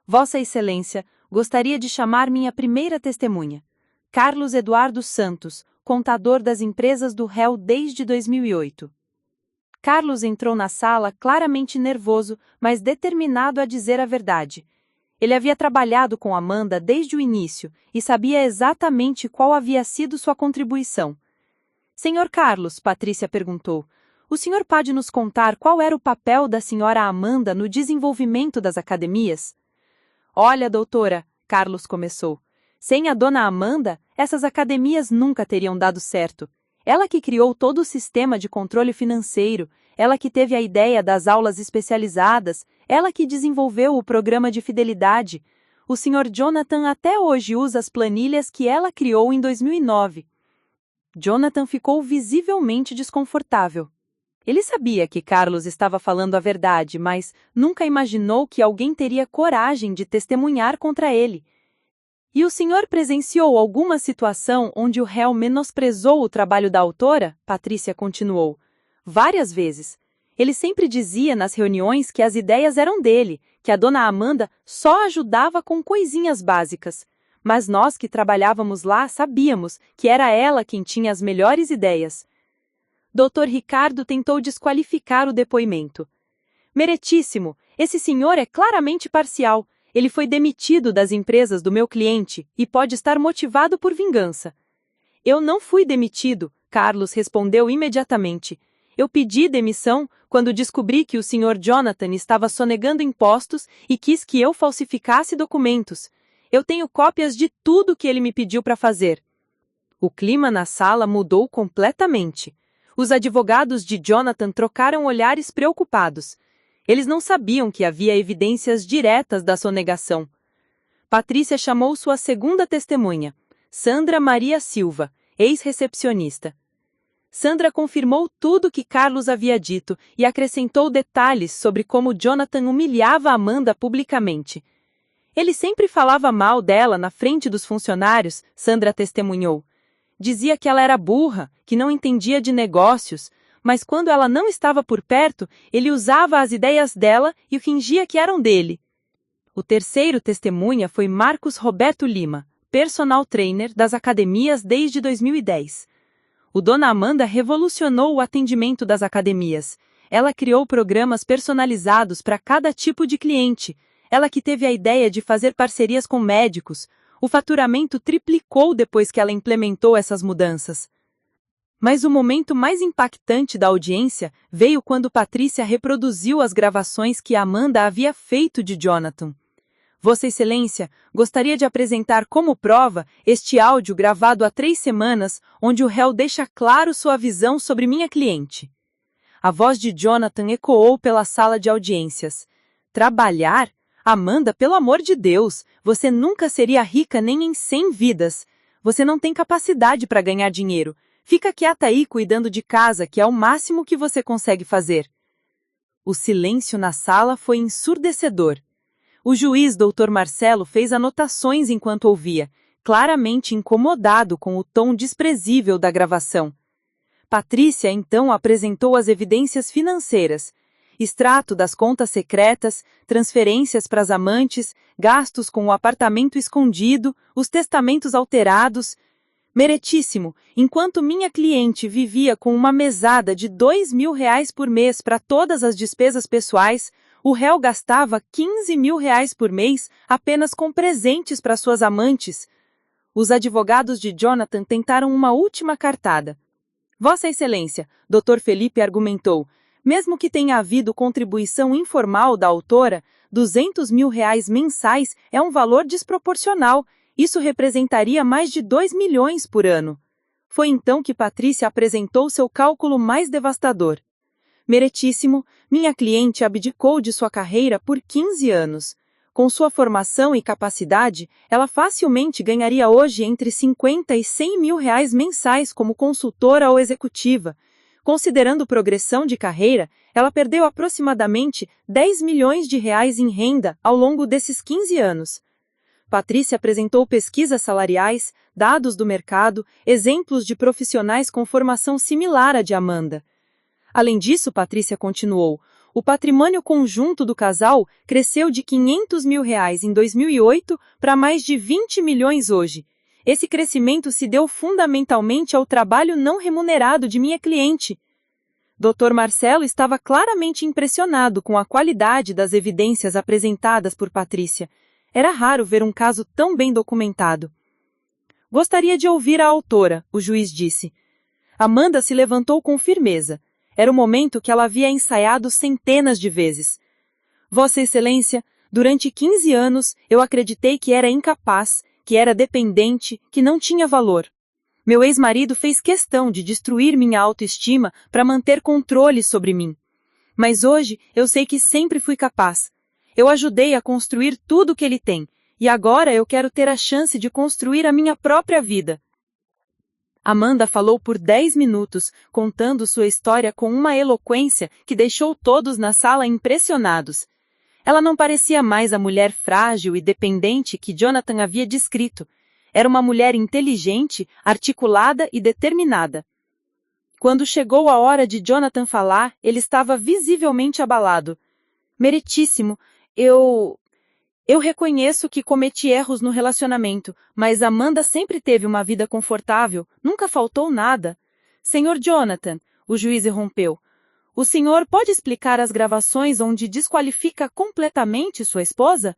Vossa Excelência, gostaria de chamar minha primeira testemunha. Carlos Eduardo Santos, contador das empresas do réu desde 2008. Carlos entrou na sala claramente nervoso, mas determinado a dizer a verdade. Ele havia trabalhado com Amanda desde o início e sabia exatamente qual havia sido sua contribuição. Senhor Carlos, Patrícia perguntou, o senhor pode nos contar qual era o papel da senhora Amanda no desenvolvimento das academias? Olha, doutora, Carlos começou. Sem a dona Amanda, essas academias nunca teriam dado certo. Ela que criou todo o sistema de controle financeiro, ela que teve a ideia das aulas especializadas, ela que desenvolveu o programa de fidelidade. O Sr. Jonathan até hoje usa as planilhas que ela criou em 2009. Jonathan ficou visivelmente desconfortável. Ele sabia que Carlos estava falando a verdade, mas nunca imaginou que alguém teria coragem de testemunhar contra ele. E o senhor presenciou alguma situação onde o réu menosprezou o trabalho da autora? Patrícia continuou. Várias vezes. Ele sempre dizia nas reuniões que as ideias eram dele, que a dona Amanda só ajudava com coisinhas básicas. Mas nós que trabalhávamos lá sabíamos que era ela quem tinha as melhores ideias. Dr. Ricardo tentou desqualificar o depoimento. Meritíssimo, esse senhor é claramente parcial. Ele foi demitido das empresas do meu cliente e pode estar motivado por vingança. Eu não fui demitido, Carlos respondeu imediatamente. Eu pedi demissão quando descobri que o Sr. Jonathan estava sonegando impostos e quis que eu falsificasse documentos. Eu tenho cópias de tudo que ele me pediu para fazer. O clima na sala mudou completamente. Os advogados de Jonathan trocaram olhares preocupados. Eles não sabiam que havia evidências diretas da sonegação. Patrícia chamou sua segunda testemunha, Sandra Maria Silva, ex-recepcionista. Sandra confirmou tudo que Carlos havia dito e acrescentou detalhes sobre como Jonathan humilhava Amanda publicamente. Ele sempre falava mal dela na frente dos funcionários, Sandra testemunhou. Dizia que ela era burra, que não entendia de negócios, mas quando ela não estava por perto, ele usava as ideias dela e fingia que eram dele. O terceiro testemunha foi Marcos Roberto Lima, personal trainer das academias desde 2010. O Dona Amanda revolucionou o atendimento das academias. Ela criou programas personalizados para cada tipo de cliente. Ela que teve a ideia de fazer parcerias com médicos. O faturamento triplicou depois que ela implementou essas mudanças. Mas o momento mais impactante da audiência veio quando Patrícia reproduziu as gravações que Amanda havia feito de Jonathan. Vossa Excelência, gostaria de apresentar como prova este áudio gravado há 3 semanas, onde o réu deixa claro sua visão sobre minha cliente. A voz de Jonathan ecoou pela sala de audiências. Trabalhar? Amanda, pelo amor de Deus, você nunca seria rica nem em 100 vidas. Você não tem capacidade para ganhar dinheiro. Fica quieta aí cuidando de casa, que é o máximo que você consegue fazer. O silêncio na sala foi ensurdecedor. O juiz Dr. Marcelo fez anotações enquanto ouvia, claramente incomodado com o tom desprezível da gravação. Patrícia então apresentou as evidências financeiras: extrato das contas secretas, transferências para as amantes, gastos com o apartamento escondido, os testamentos alterados. Meritíssimo, enquanto minha cliente vivia com uma mesada de R$ 2.000 por mês para todas as despesas pessoais, o réu gastava R$ 15.000 por mês apenas com presentes para suas amantes. Os advogados de Jonathan tentaram uma última cartada. Vossa Excelência, Dr. Felipe argumentou, mesmo que tenha havido contribuição informal da autora, R$ 200.000 mensais é um valor desproporcional. Isso representaria mais de 2 milhões por ano. Foi então que Patrícia apresentou seu cálculo mais devastador. Meritíssimo, minha cliente abdicou de sua carreira por 15 anos. Com sua formação e capacidade, ela facilmente ganharia hoje entre 50 e 100 mil reais mensais como consultora ou executiva. Considerando progressão de carreira, ela perdeu aproximadamente 10 milhões de reais em renda ao longo desses 15 anos. Patrícia apresentou pesquisas salariais, dados do mercado, exemplos de profissionais com formação similar à de Amanda. Além disso, Patrícia continuou, o patrimônio conjunto do casal cresceu de R$ 500 mil em 2008 para mais de 20 milhões hoje. Esse crescimento se deu fundamentalmente ao trabalho não remunerado de minha cliente. Dr. Marcelo estava claramente impressionado com a qualidade das evidências apresentadas por Patrícia. Era raro ver um caso tão bem documentado. Gostaria de ouvir a autora, o juiz disse. Amanda se levantou com firmeza. Era o momento que ela havia ensaiado centenas de vezes. Vossa Excelência, durante 15 anos eu acreditei que era incapaz, que era dependente, que não tinha valor. Meu ex-marido fez questão de destruir minha autoestima para manter controle sobre mim. Mas hoje eu sei que sempre fui capaz. Eu ajudei a construir tudo o que ele tem, e agora eu quero ter a chance de construir a minha própria vida. Amanda falou por 10 minutos, contando sua história com uma eloquência que deixou todos na sala impressionados. Ela não parecia mais a mulher frágil e dependente que Jonathan havia descrito. Era uma mulher inteligente, articulada e determinada. Quando chegou a hora de Jonathan falar, ele estava visivelmente abalado. Meritíssimo, Eu reconheço que cometi erros no relacionamento, mas Amanda sempre teve uma vida confortável, nunca faltou nada. Senhor Jonathan, o juiz irrompeu, o senhor pode explicar as gravações onde desqualifica completamente sua esposa?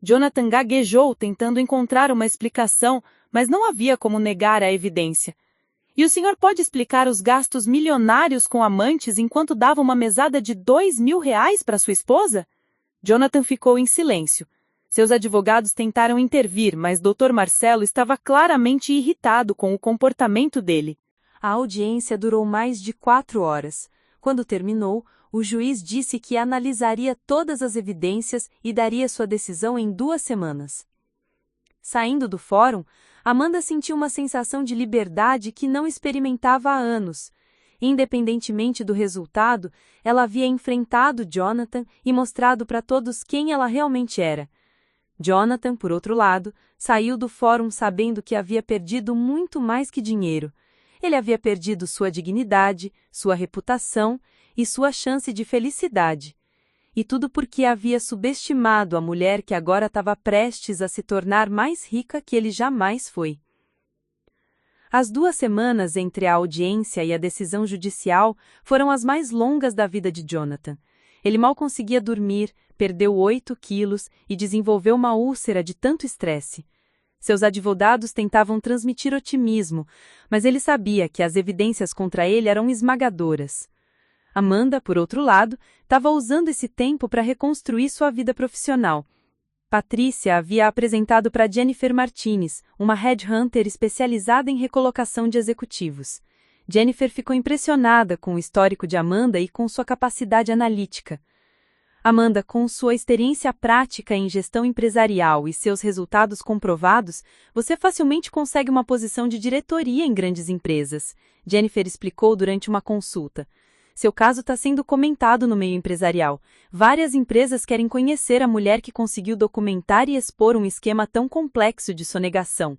Jonathan gaguejou tentando encontrar uma explicação, mas não havia como negar a evidência. E o senhor pode explicar os gastos milionários com amantes enquanto dava uma mesada de R$ 2.000 para sua esposa? Jonathan ficou em silêncio. Seus advogados tentaram intervir, mas Dr. Marcelo estava claramente irritado com o comportamento dele. A audiência durou mais de 4 horas. Quando terminou, o juiz disse que analisaria todas as evidências e daria sua decisão em 2 semanas. Saindo do fórum, Amanda sentiu uma sensação de liberdade que não experimentava há anos. Independentemente do resultado, ela havia enfrentado Jonathan e mostrado para todos quem ela realmente era. Jonathan, por outro lado, saiu do fórum sabendo que havia perdido muito mais que dinheiro. Ele havia perdido sua dignidade, sua reputação e sua chance de felicidade. E tudo porque havia subestimado a mulher que agora estava prestes a se tornar mais rica que ele jamais foi. As 2 semanas entre a audiência e a decisão judicial foram as mais longas da vida de Jonathan. Ele mal conseguia dormir, perdeu 8 quilos e desenvolveu uma úlcera de tanto estresse. Seus advogados tentavam transmitir otimismo, mas ele sabia que as evidências contra ele eram esmagadoras. Amanda, por outro lado, estava usando esse tempo para reconstruir sua vida profissional. Patrícia havia apresentado para Jennifer Martinez, uma headhunter especializada em recolocação de executivos. Jennifer ficou impressionada com o histórico de Amanda e com sua capacidade analítica. Amanda, com sua experiência prática em gestão empresarial e seus resultados comprovados, você facilmente consegue uma posição de diretoria em grandes empresas, Jennifer explicou durante uma consulta. Seu caso está sendo comentado no meio empresarial. Várias empresas querem conhecer a mulher que conseguiu documentar e expor um esquema tão complexo de sonegação.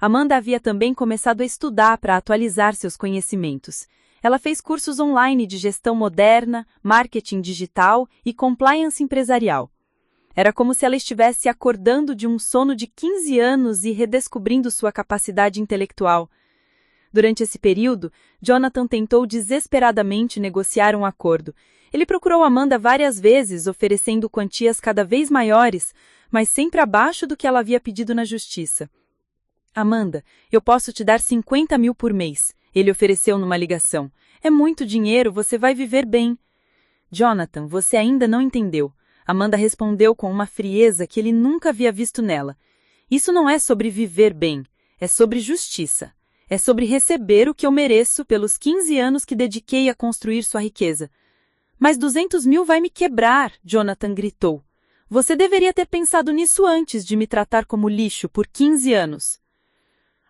Amanda havia também começado a estudar para atualizar seus conhecimentos. Ela fez cursos online de gestão moderna, marketing digital e compliance empresarial. Era como se ela estivesse acordando de um sono de 15 anos e redescobrindo sua capacidade intelectual. Durante esse período, Jonathan tentou desesperadamente negociar um acordo. Ele procurou Amanda várias vezes, oferecendo quantias cada vez maiores, mas sempre abaixo do que ela havia pedido na justiça. Amanda, eu posso te dar 50 mil por mês, ele ofereceu numa ligação. É muito dinheiro, você vai viver bem. Jonathan, você ainda não entendeu. Amanda respondeu com uma frieza que ele nunca havia visto nela. Isso não é sobre viver bem, é sobre justiça. É sobre receber o que eu mereço pelos 15 anos que dediquei a construir sua riqueza. Mas 200 mil vai me quebrar, Jonathan gritou. Você deveria ter pensado nisso antes de me tratar como lixo por 15 anos.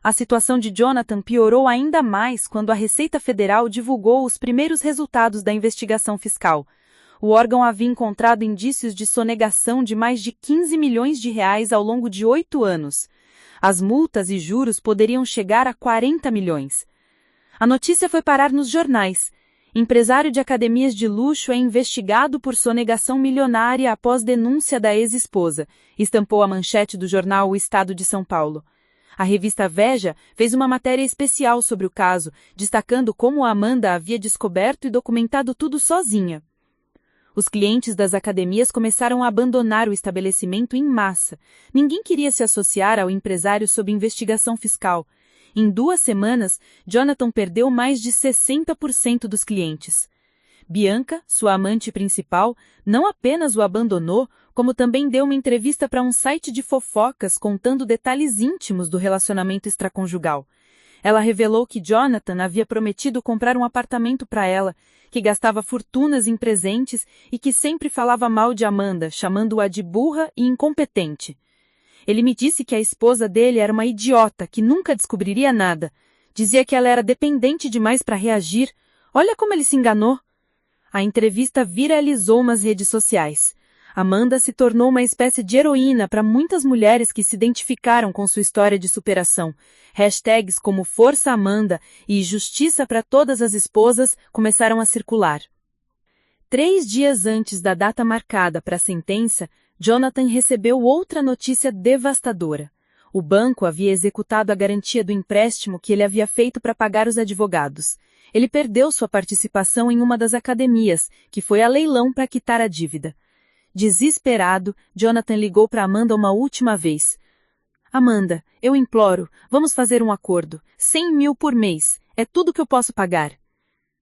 A situação de Jonathan piorou ainda mais quando a Receita Federal divulgou os primeiros resultados da investigação fiscal. O órgão havia encontrado indícios de sonegação de mais de 15 milhões de reais ao longo de 8 anos. As multas e juros poderiam chegar a 40 milhões. A notícia foi parar nos jornais. Empresário de academias de luxo é investigado por sonegação milionária após denúncia da ex-esposa, estampou a manchete do jornal O Estado de São Paulo. A revista Veja fez uma matéria especial sobre o caso, destacando como Amanda havia descoberto e documentado tudo sozinha. Os clientes das academias começaram a abandonar o estabelecimento em massa. Ninguém queria se associar ao empresário sob investigação fiscal. Em 2 semanas, Jonathan perdeu mais de 60% dos clientes. Bianca, sua amante principal, não apenas o abandonou, como também deu uma entrevista para um site de fofocas contando detalhes íntimos do relacionamento extraconjugal. Ela revelou que Jonathan havia prometido comprar um apartamento para ela, que gastava fortunas em presentes e que sempre falava mal de Amanda, chamando-a de burra e incompetente. Ele me disse que a esposa dele era uma idiota, que nunca descobriria nada. Dizia que ela era dependente demais para reagir. Olha como ele se enganou. A entrevista viralizou nas redes sociais. Amanda se tornou uma espécie de heroína para muitas mulheres que se identificaram com sua história de superação. Hashtags como Força Amanda e Justiça para todas as esposas começaram a circular. 3 dias antes da data marcada para a sentença, Jonathan recebeu outra notícia devastadora. O banco havia executado a garantia do empréstimo que ele havia feito para pagar os advogados. Ele perdeu sua participação em uma das academias, que foi a leilão para quitar a dívida. Desesperado, Jonathan ligou para Amanda uma última vez. Amanda, eu imploro, vamos fazer um acordo. 100 mil por mês. É tudo que eu posso pagar.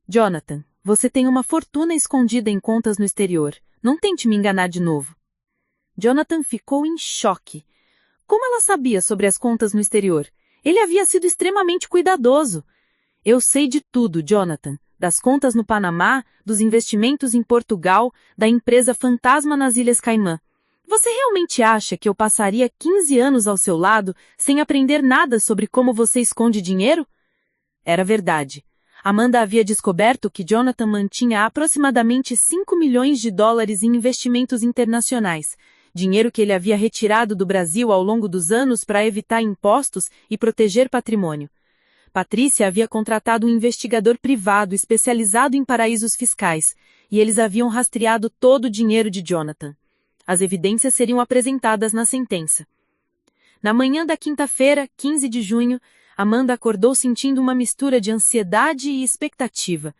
Jonathan, você tem uma fortuna escondida em contas no exterior. Não tente me enganar de novo. Jonathan ficou em choque. Como ela sabia sobre as contas no exterior? Ele havia sido extremamente cuidadoso. Eu sei de tudo, Jonathan. Das contas no Panamá, dos investimentos em Portugal, da empresa fantasma nas Ilhas Caimã. Você realmente acha que eu passaria 15 anos ao seu lado sem aprender nada sobre como você esconde dinheiro? Era verdade. Amanda havia descoberto que Jonathan mantinha aproximadamente 5 milhões de dólares em investimentos internacionais, dinheiro que ele havia retirado do Brasil ao longo dos anos para evitar impostos e proteger patrimônio. Patrícia havia contratado um investigador privado especializado em paraísos fiscais, e eles haviam rastreado todo o dinheiro de Jonathan. As evidências seriam apresentadas na sentença. Na manhã da quinta-feira, 15 de junho, Amanda acordou sentindo uma mistura de ansiedade e expectativa.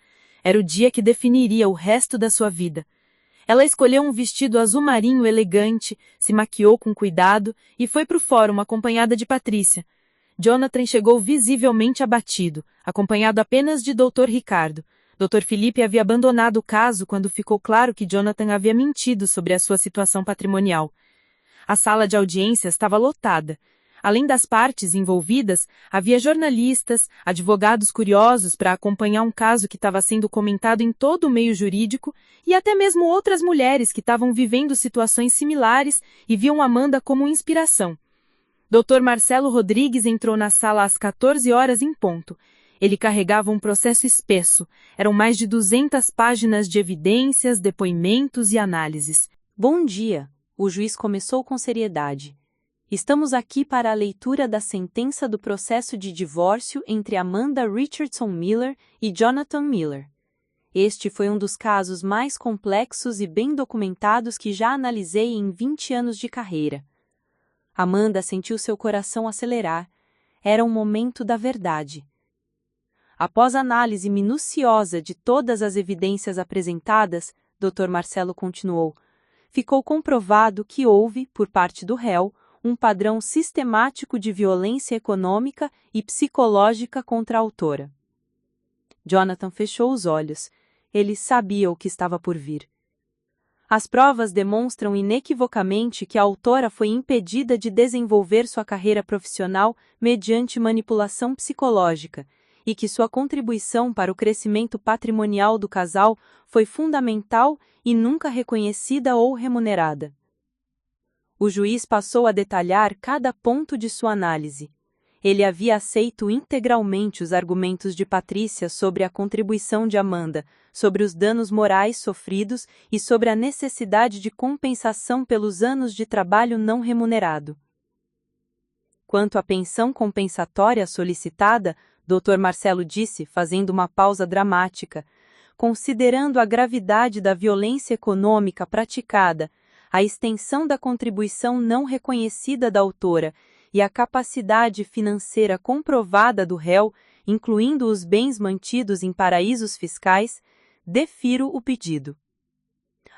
Era o dia que definiria o resto da sua vida. Ela escolheu um vestido azul marinho elegante, se maquiou com cuidado e foi para o fórum acompanhada de Patrícia. Jonathan chegou visivelmente abatido, acompanhado apenas de Dr. Ricardo. Dr. Felipe havia abandonado o caso quando ficou claro que Jonathan havia mentido sobre a sua situação patrimonial. A sala de audiências estava lotada. Além das partes envolvidas, havia jornalistas, advogados curiosos para acompanhar um caso que estava sendo comentado em todo o meio jurídico e até mesmo outras mulheres que estavam vivendo situações similares e viam Amanda como inspiração. Dr. Marcelo Rodrigues entrou na sala às 14 horas em ponto. Ele carregava um processo espesso. Eram mais de 200 páginas de evidências, depoimentos e análises. Bom dia. O juiz começou com seriedade. Estamos aqui para a leitura da sentença do processo de divórcio entre Amanda Richardson Miller e Jonathan Miller. Este foi um dos casos mais complexos e bem documentados que já analisei em 20 anos de carreira. Amanda sentiu seu coração acelerar. Era um momento da verdade. Após análise minuciosa de todas as evidências apresentadas, Dr. Marcelo continuou, ficou comprovado que houve, por parte do réu, um padrão sistemático de violência econômica e psicológica contra a autora. Jonathan fechou os olhos. Ele sabia o que estava por vir. As provas demonstram inequivocamente que a autora foi impedida de desenvolver sua carreira profissional mediante manipulação psicológica e que sua contribuição para o crescimento patrimonial do casal foi fundamental e nunca reconhecida ou remunerada. O juiz passou a detalhar cada ponto de sua análise. Ele havia aceito integralmente os argumentos de Patrícia sobre a contribuição de Amanda, sobre os danos morais sofridos e sobre a necessidade de compensação pelos anos de trabalho não remunerado. Quanto à pensão compensatória solicitada, Dr. Marcelo disse, fazendo uma pausa dramática, considerando a gravidade da violência econômica praticada, a extensão da contribuição não reconhecida da autora e a capacidade financeira comprovada do réu, incluindo os bens mantidos em paraísos fiscais, defiro o pedido.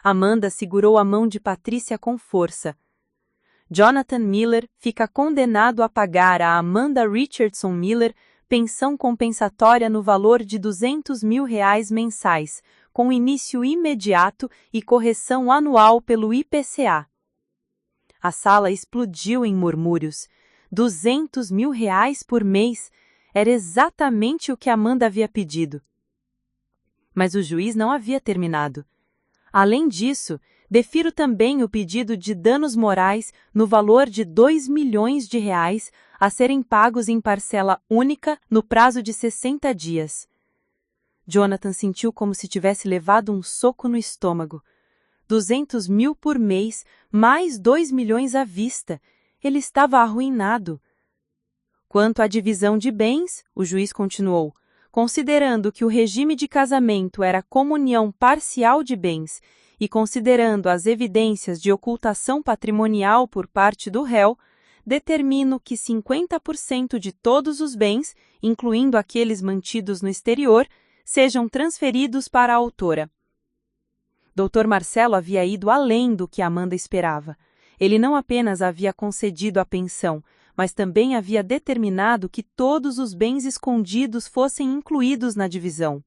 Amanda segurou a mão de Patrícia com força. Jonathan Miller fica condenado a pagar a Amanda Richardson Miller pensão compensatória no valor de R$200 mil mensais, com início imediato e correção anual pelo IPCA. A sala explodiu em murmúrios. R$200 mil por mês era exatamente o que Amanda havia pedido. Mas o juiz não havia terminado. Além disso, defiro também o pedido de danos morais no valor de R$2 milhões a serem pagos em parcela única no prazo de 60 dias. Jonathan sentiu como se tivesse levado um soco no estômago. 200 mil por mês, mais 2 milhões à vista. Ele estava arruinado. Quanto à divisão de bens, o juiz continuou, considerando que o regime de casamento era comunhão parcial de bens e considerando as evidências de ocultação patrimonial por parte do réu, determino que 50% de todos os bens, incluindo aqueles mantidos no exterior, sejam transferidos para a autora. Dr. Marcelo havia ido além do que Amanda esperava. Ele não apenas havia concedido a pensão, mas também havia determinado que todos os bens escondidos fossem incluídos na divisão.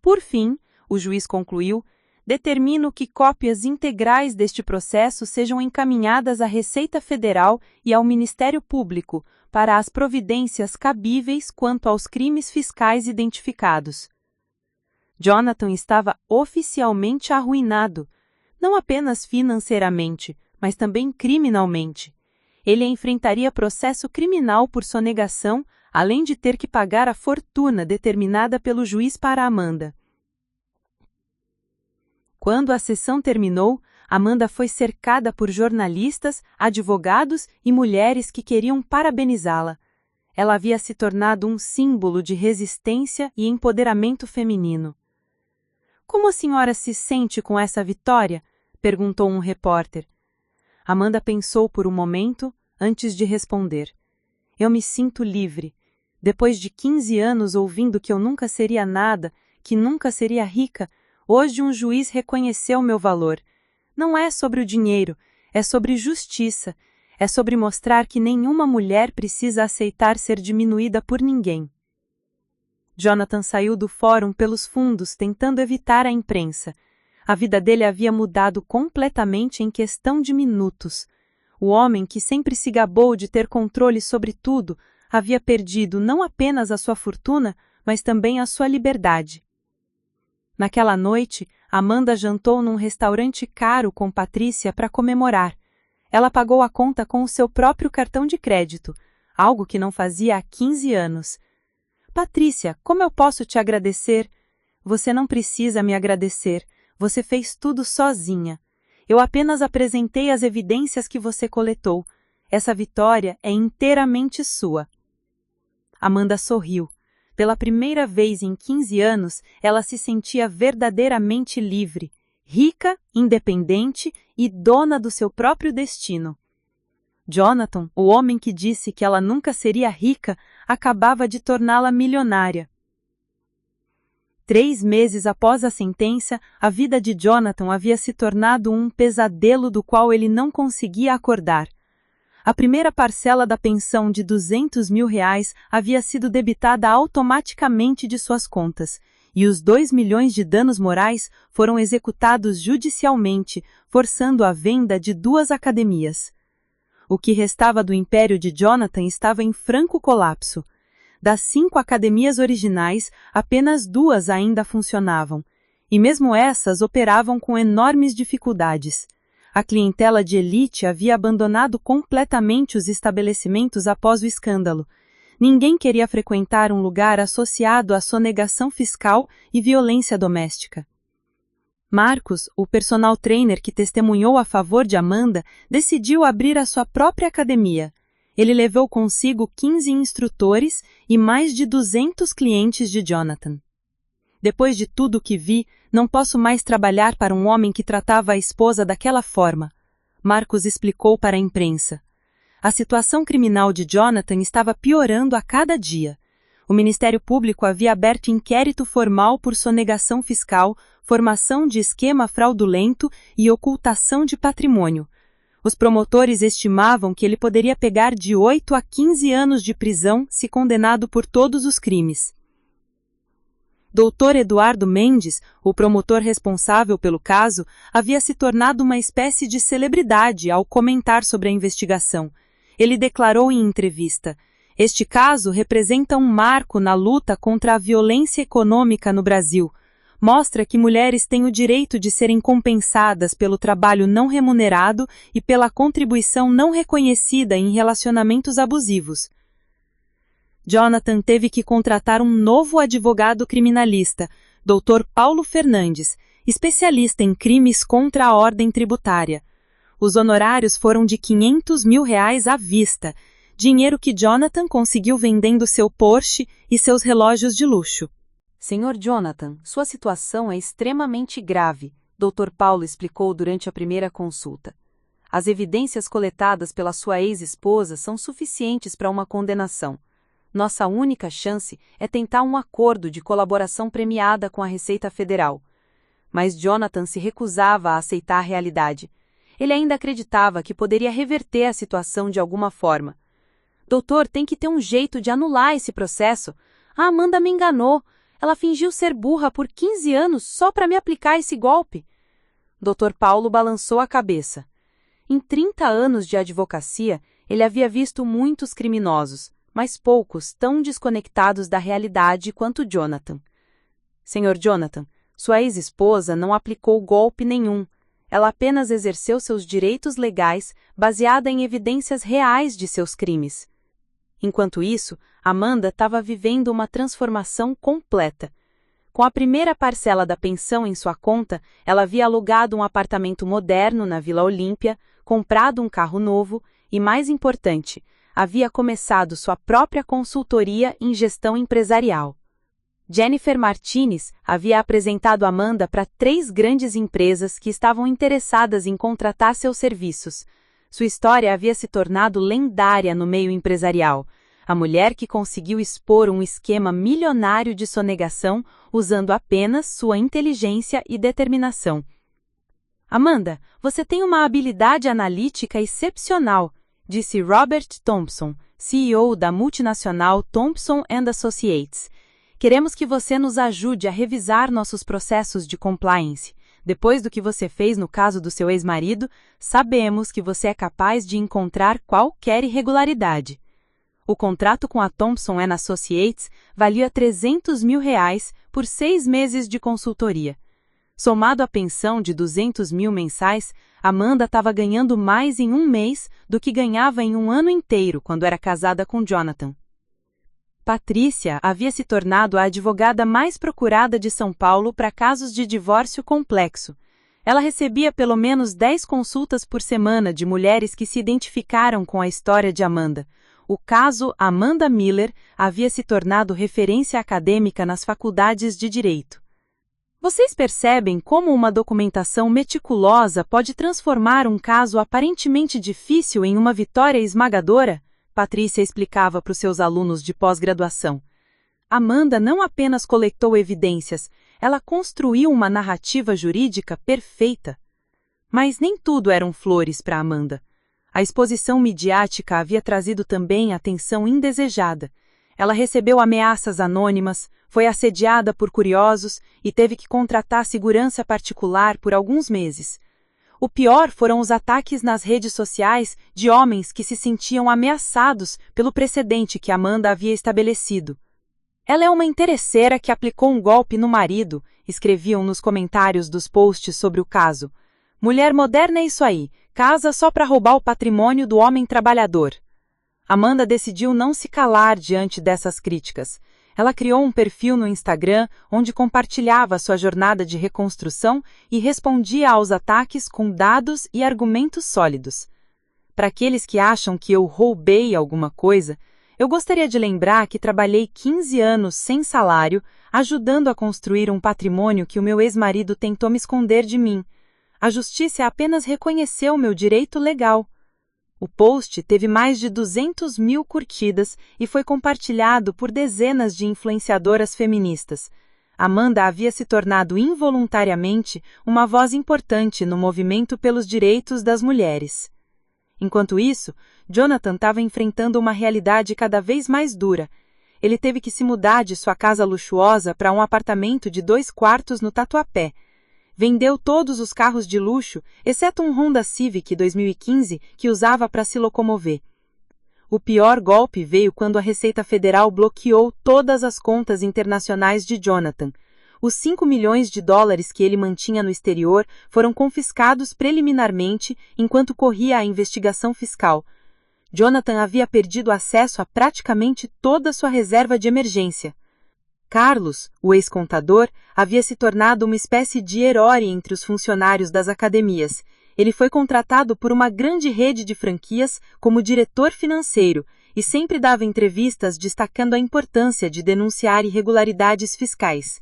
Por fim, o juiz concluiu, determino que cópias integrais deste processo sejam encaminhadas à Receita Federal e ao Ministério Público para as providências cabíveis quanto aos crimes fiscais identificados. Jonathan estava oficialmente arruinado, não apenas financeiramente, mas também criminalmente. Ele enfrentaria processo criminal por sonegação, além de ter que pagar a fortuna determinada pelo juiz para Amanda. Quando a sessão terminou, Amanda foi cercada por jornalistas, advogados e mulheres que queriam parabenizá-la. Ela havia se tornado um símbolo de resistência e empoderamento feminino. Como a senhora se sente com essa vitória? Perguntou um repórter. Amanda pensou por um momento antes de responder. Eu me sinto livre. Depois de 15 anos ouvindo que eu nunca seria nada, que nunca seria rica, hoje um juiz reconheceu meu valor. Não é sobre o dinheiro, é sobre justiça, é sobre mostrar que nenhuma mulher precisa aceitar ser diminuída por ninguém. Jonathan saiu do fórum pelos fundos tentando evitar a imprensa. A vida dele havia mudado completamente em questão de minutos. O homem que sempre se gabou de ter controle sobre tudo havia perdido não apenas a sua fortuna, mas também a sua liberdade. Naquela noite, Amanda jantou num restaurante caro com Patrícia para comemorar. Ela pagou a conta com o seu próprio cartão de crédito, algo que não fazia há 15 anos. Patrícia, como eu posso te agradecer? Você não precisa me agradecer. Você fez tudo sozinha. Eu apenas apresentei as evidências que você coletou. Essa vitória é inteiramente sua. Amanda sorriu. Pela primeira vez em 15 anos, ela se sentia verdadeiramente livre, rica, independente e dona do seu próprio destino. Jonathan, o homem que disse que ela nunca seria rica, acabava de torná-la milionária. 3 meses após a sentença, a vida de Jonathan havia se tornado um pesadelo do qual ele não conseguia acordar. A primeira parcela da pensão de R$200 mil havia sido debitada automaticamente de suas contas, e os 2 milhões de danos morais foram executados judicialmente, forçando a venda de 2 academias. O que restava do império de Jonathan estava em franco colapso. Das 5 academias originais, apenas 2 ainda funcionavam, e mesmo essas operavam com enormes dificuldades. A clientela de elite havia abandonado completamente os estabelecimentos após o escândalo. Ninguém queria frequentar um lugar associado à sonegação fiscal e violência doméstica. Marcos, o personal trainer que testemunhou a favor de Amanda, decidiu abrir a sua própria academia. Ele levou consigo 15 instrutores e mais de 200 clientes de Jonathan. Depois de tudo o que vi, não posso mais trabalhar para um homem que tratava a esposa daquela forma, Marcos explicou para a imprensa. A situação criminal de Jonathan estava piorando a cada dia. O Ministério Público havia aberto inquérito formal por sonegação fiscal, formação de esquema fraudulento e ocultação de patrimônio. Os promotores estimavam que ele poderia pegar de 8 a 15 anos de prisão se condenado por todos os crimes. Dr. Eduardo Mendes, o promotor responsável pelo caso, havia se tornado uma espécie de celebridade ao comentar sobre a investigação. Ele declarou em entrevista: "Este caso representa um marco na luta contra a violência econômica no Brasil. Mostra que mulheres têm o direito de serem compensadas pelo trabalho não remunerado e pela contribuição não reconhecida em relacionamentos abusivos." Jonathan teve que contratar um novo advogado criminalista, Dr. Paulo Fernandes, especialista em crimes contra a ordem tributária. Os honorários foram de R$500 mil à vista, dinheiro que Jonathan conseguiu vendendo seu Porsche e seus relógios de luxo. Senhor Jonathan, sua situação é extremamente grave, Dr. Paulo explicou durante a primeira consulta. As evidências coletadas pela sua ex-esposa são suficientes para uma condenação. Nossa única chance é tentar um acordo de colaboração premiada com a Receita Federal. Mas Jonathan se recusava a aceitar a realidade. Ele ainda acreditava que poderia reverter a situação de alguma forma. Doutor, tem que ter um jeito de anular esse processo. A Amanda me enganou. Ela fingiu ser burra por 15 anos só para me aplicar esse golpe. Dr. Paulo balançou a cabeça. Em 30 anos de advocacia, ele havia visto muitos criminosos, mas poucos tão desconectados da realidade quanto Jonathan. Senhor Jonathan, sua ex-esposa não aplicou golpe nenhum. Ela apenas exerceu seus direitos legais baseada em evidências reais de seus crimes. Enquanto isso, Amanda estava vivendo uma transformação completa. Com a primeira parcela da pensão em sua conta, ela havia alugado um apartamento moderno na Vila Olímpia, comprado um carro novo e, mais importante, havia começado sua própria consultoria em gestão empresarial. Jennifer Martinez havia apresentado Amanda para 3 grandes empresas que estavam interessadas em contratar seus serviços. Sua história havia se tornado lendária no meio empresarial. A mulher que conseguiu expor um esquema milionário de sonegação usando apenas sua inteligência e determinação. Amanda, você tem uma habilidade analítica excepcional, disse Robert Thompson, CEO da multinacional Thompson & Associates. Queremos que você nos ajude a revisar nossos processos de compliance. Depois do que você fez no caso do seu ex-marido, sabemos que você é capaz de encontrar qualquer irregularidade. O contrato com a Thompson & Associates valia R$300 mil por 6 meses de consultoria. Somado à pensão de R$200 mil mensais, Amanda estava ganhando mais em um mês do que ganhava em um ano inteiro quando era casada com Jonathan. Patrícia havia se tornado a advogada mais procurada de São Paulo para casos de divórcio complexo. Ela recebia pelo menos 10 consultas por semana de mulheres que se identificaram com a história de Amanda. O caso Amanda Miller havia se tornado referência acadêmica nas faculdades de direito. Vocês percebem como uma documentação meticulosa pode transformar um caso aparentemente difícil em uma vitória esmagadora? Patrícia explicava para os seus alunos de pós-graduação. Amanda não apenas coletou evidências, ela construiu uma narrativa jurídica perfeita. Mas nem tudo eram flores para Amanda. A exposição midiática havia trazido também atenção indesejada. Ela recebeu ameaças anônimas, foi assediada por curiosos e teve que contratar segurança particular por alguns meses. O pior foram os ataques nas redes sociais de homens que se sentiam ameaçados pelo precedente que Amanda havia estabelecido. Ela é uma interesseira que aplicou um golpe no marido, escreviam nos comentários dos posts sobre o caso. Mulher moderna é isso aí, casa só para roubar o patrimônio do homem trabalhador. Amanda decidiu não se calar diante dessas críticas. Ela criou um perfil no Instagram onde compartilhava sua jornada de reconstrução e respondia aos ataques com dados e argumentos sólidos. Para aqueles que acham que eu roubei alguma coisa, eu gostaria de lembrar que trabalhei 15 anos sem salário, ajudando a construir um patrimônio que o meu ex-marido tentou me esconder de mim. A justiça apenas reconheceu meu direito legal. O post teve mais de 200 mil curtidas e foi compartilhado por dezenas de influenciadoras feministas. Amanda havia se tornado involuntariamente uma voz importante no movimento pelos direitos das mulheres. Enquanto isso, Jonathan estava enfrentando uma realidade cada vez mais dura. Ele teve que se mudar de sua casa luxuosa para um apartamento de 2 quartos no Tatuapé. Vendeu todos os carros de luxo, exceto um Honda Civic 2015 que usava para se locomover. O pior golpe veio quando a Receita Federal bloqueou todas as contas internacionais de Jonathan. Os 5 milhões de dólares que ele mantinha no exterior foram confiscados preliminarmente enquanto corria a investigação fiscal. Jonathan havia perdido acesso a praticamente toda sua reserva de emergência. Carlos, o ex-contador, havia se tornado uma espécie de herói entre os funcionários das academias. Ele foi contratado por uma grande rede de franquias como diretor financeiro e sempre dava entrevistas destacando a importância de denunciar irregularidades fiscais.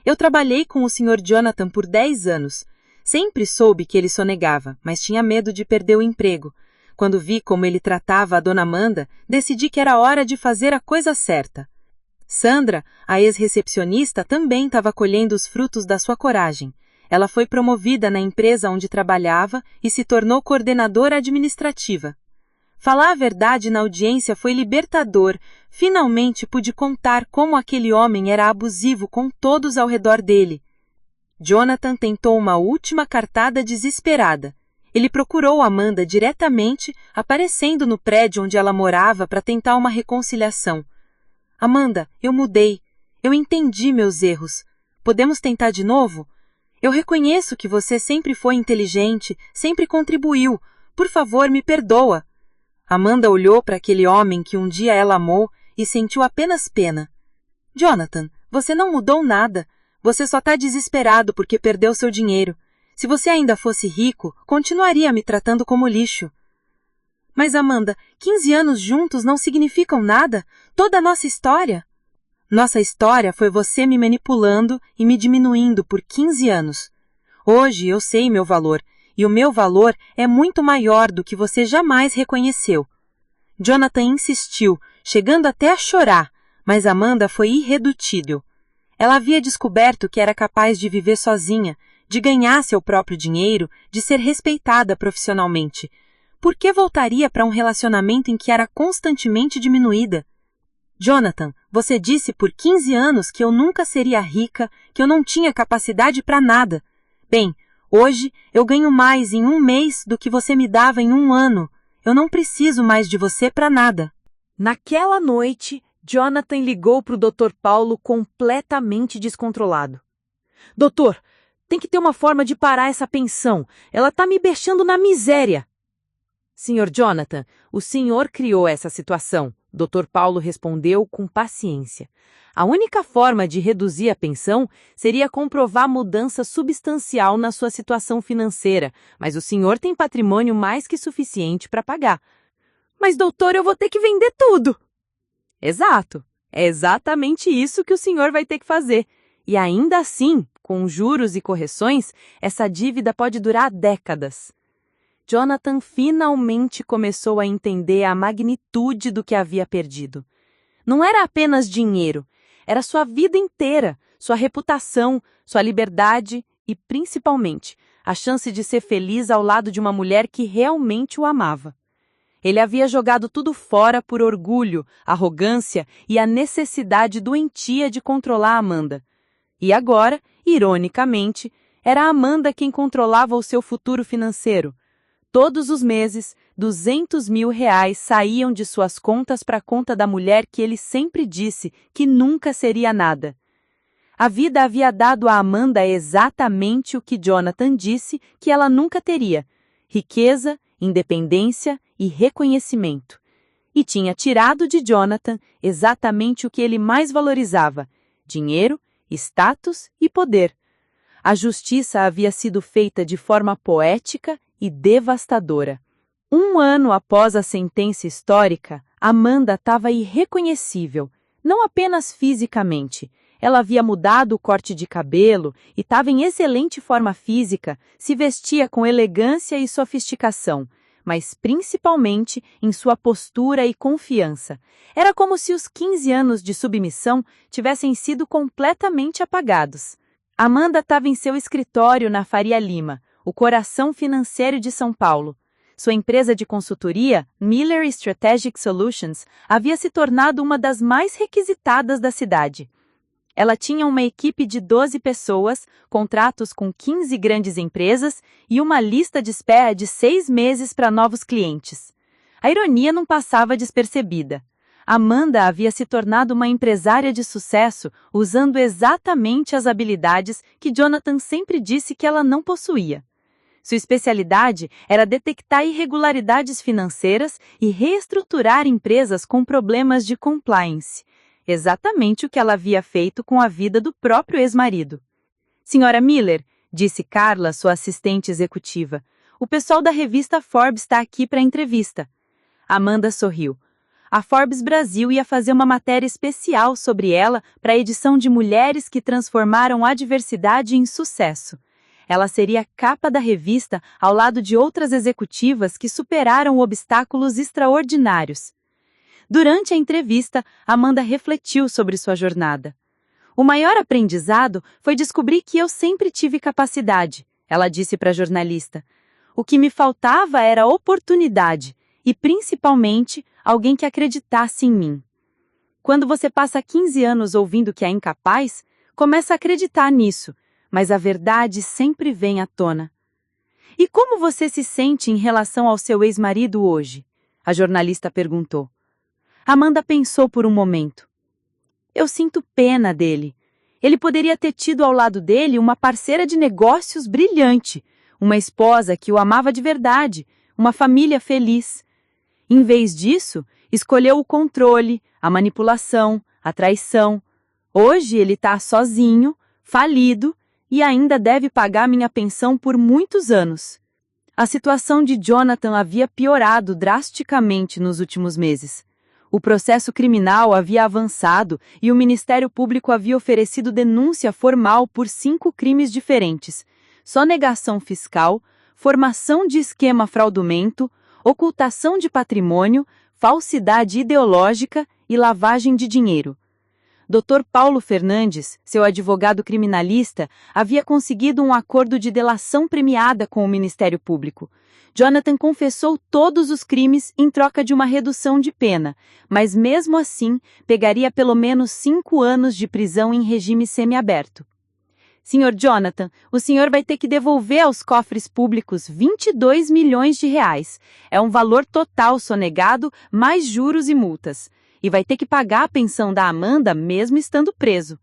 Eu trabalhei com o Sr. Jonathan por 10 anos. Sempre soube que ele sonegava, mas tinha medo de perder o emprego. Quando vi como ele tratava a dona Amanda, decidi que era hora de fazer a coisa certa. Sandra, a ex-recepcionista, também estava colhendo os frutos da sua coragem. Ela foi promovida na empresa onde trabalhava e se tornou coordenadora administrativa. Falar a verdade na audiência foi libertador. Finalmente pude contar como aquele homem era abusivo com todos ao redor dele. Jonathan tentou uma última cartada desesperada. Ele procurou Amanda diretamente, aparecendo no prédio onde ela morava para tentar uma reconciliação. Amanda, eu mudei. Eu entendi meus erros. Podemos tentar de novo? Eu reconheço que você sempre foi inteligente, sempre contribuiu. Por favor, me perdoa. Amanda olhou para aquele homem que um dia ela amou e sentiu apenas pena. Jonathan, você não mudou nada. Você só está desesperado porque perdeu seu dinheiro. Se você ainda fosse rico, continuaria me tratando como lixo. Mas, Amanda, 15 anos juntos não significam nada? Toda a nossa história? Nossa história foi você me manipulando e me diminuindo por 15 anos. Hoje eu sei meu valor, e o meu valor é muito maior do que você jamais reconheceu. Jonathan insistiu, chegando até a chorar, mas Amanda foi irredutível. Ela havia descoberto que era capaz de viver sozinha, de ganhar seu próprio dinheiro, de ser respeitada profissionalmente. Por que voltaria para um relacionamento em que era constantemente diminuída? Jonathan, você disse por 15 anos que eu nunca seria rica, que eu não tinha capacidade para nada. Bem, hoje eu ganho mais em 1 mês do que você me dava em 1 ano. Eu não preciso mais de você para nada. Naquela noite, Jonathan ligou para o Dr. Paulo completamente descontrolado. Doutor, tem que ter uma forma de parar essa pensão. Ela está me deixando na miséria. Senhor Jonathan, o senhor criou essa situação. Dr. Paulo respondeu com paciência. A única forma de reduzir a pensão seria comprovar mudança substancial na sua situação financeira, mas o senhor tem patrimônio mais que suficiente para pagar. Mas, doutor, eu vou ter que vender tudo. Exato. É exatamente isso que o senhor vai ter que fazer. E ainda assim, com juros e correções, essa dívida pode durar décadas. Jonathan finalmente começou a entender a magnitude do que havia perdido. Não era apenas dinheiro, era sua vida inteira, sua reputação, sua liberdade e, principalmente, a chance de ser feliz ao lado de uma mulher que realmente o amava. Ele havia jogado tudo fora por orgulho, arrogância e a necessidade doentia de controlar Amanda. E agora, ironicamente, era Amanda quem controlava o seu futuro financeiro. Todos os meses, R$200 mil saíam de suas contas para a conta da mulher que ele sempre disse que nunca seria nada. A vida havia dado a Amanda exatamente o que Jonathan disse que ela nunca teria: riqueza, independência e reconhecimento. E tinha tirado de Jonathan exatamente o que ele mais valorizava: dinheiro, status e poder. A justiça havia sido feita de forma poética e devastadora. 1 ano após a sentença histórica, Amanda estava irreconhecível, não apenas fisicamente. Ela havia mudado o corte de cabelo e estava em excelente forma física, se vestia com elegância e sofisticação, mas principalmente em sua postura e confiança. Era como se os 15 anos de submissão tivessem sido completamente apagados. Amanda estava em seu escritório na Faria Lima, o coração financeiro de São Paulo. Sua empresa de consultoria, Miller Strategic Solutions, havia se tornado uma das mais requisitadas da cidade. Ela tinha uma equipe de 12 pessoas, contratos com 15 grandes empresas e uma lista de espera de 6 meses para novos clientes. A ironia não passava despercebida. Amanda havia se tornado uma empresária de sucesso usando exatamente as habilidades que Jonathan sempre disse que ela não possuía. Sua especialidade era detectar irregularidades financeiras e reestruturar empresas com problemas de compliance. Exatamente o que ela havia feito com a vida do próprio ex-marido. Senhora Miller, disse Carla, sua assistente executiva, o pessoal da revista Forbes está aqui para a entrevista. Amanda sorriu. A Forbes Brasil ia fazer uma matéria especial sobre ela para a edição de Mulheres que Transformaram a Adversidade em Sucesso. Ela seria capa da revista ao lado de outras executivas que superaram obstáculos extraordinários. Durante a entrevista, Amanda refletiu sobre sua jornada. O maior aprendizado foi descobrir que eu sempre tive capacidade, ela disse para a jornalista. O que me faltava era oportunidade e, principalmente, alguém que acreditasse em mim. Quando você passa 15 anos ouvindo que é incapaz, começa a acreditar nisso, mas a verdade sempre vem à tona. E como você se sente em relação ao seu ex-marido hoje? A jornalista perguntou. Amanda pensou por um momento. Eu sinto pena dele. Ele poderia ter tido ao lado dele uma parceira de negócios brilhante, uma esposa que o amava de verdade, uma família feliz. Em vez disso, escolheu o controle, a manipulação, a traição. Hoje ele está sozinho, falido e ainda deve pagar minha pensão por muitos anos. A situação de Jonathan havia piorado drasticamente nos últimos meses. O processo criminal havia avançado e o Ministério Público havia oferecido denúncia formal por 5 crimes diferentes: sonegação fiscal, formação de esquema fraudulento, ocultação de patrimônio, falsidade ideológica e lavagem de dinheiro. Dr. Paulo Fernandes, seu advogado criminalista, havia conseguido um acordo de delação premiada com o Ministério Público. Jonathan confessou todos os crimes em troca de uma redução de pena, mas mesmo assim pegaria pelo menos 5 anos de prisão em regime semiaberto. Senhor Jonathan, o senhor vai ter que devolver aos cofres públicos R$22 milhões. É um valor total sonegado, mais juros e multas. E vai ter que pagar a pensão da Amanda mesmo estando preso.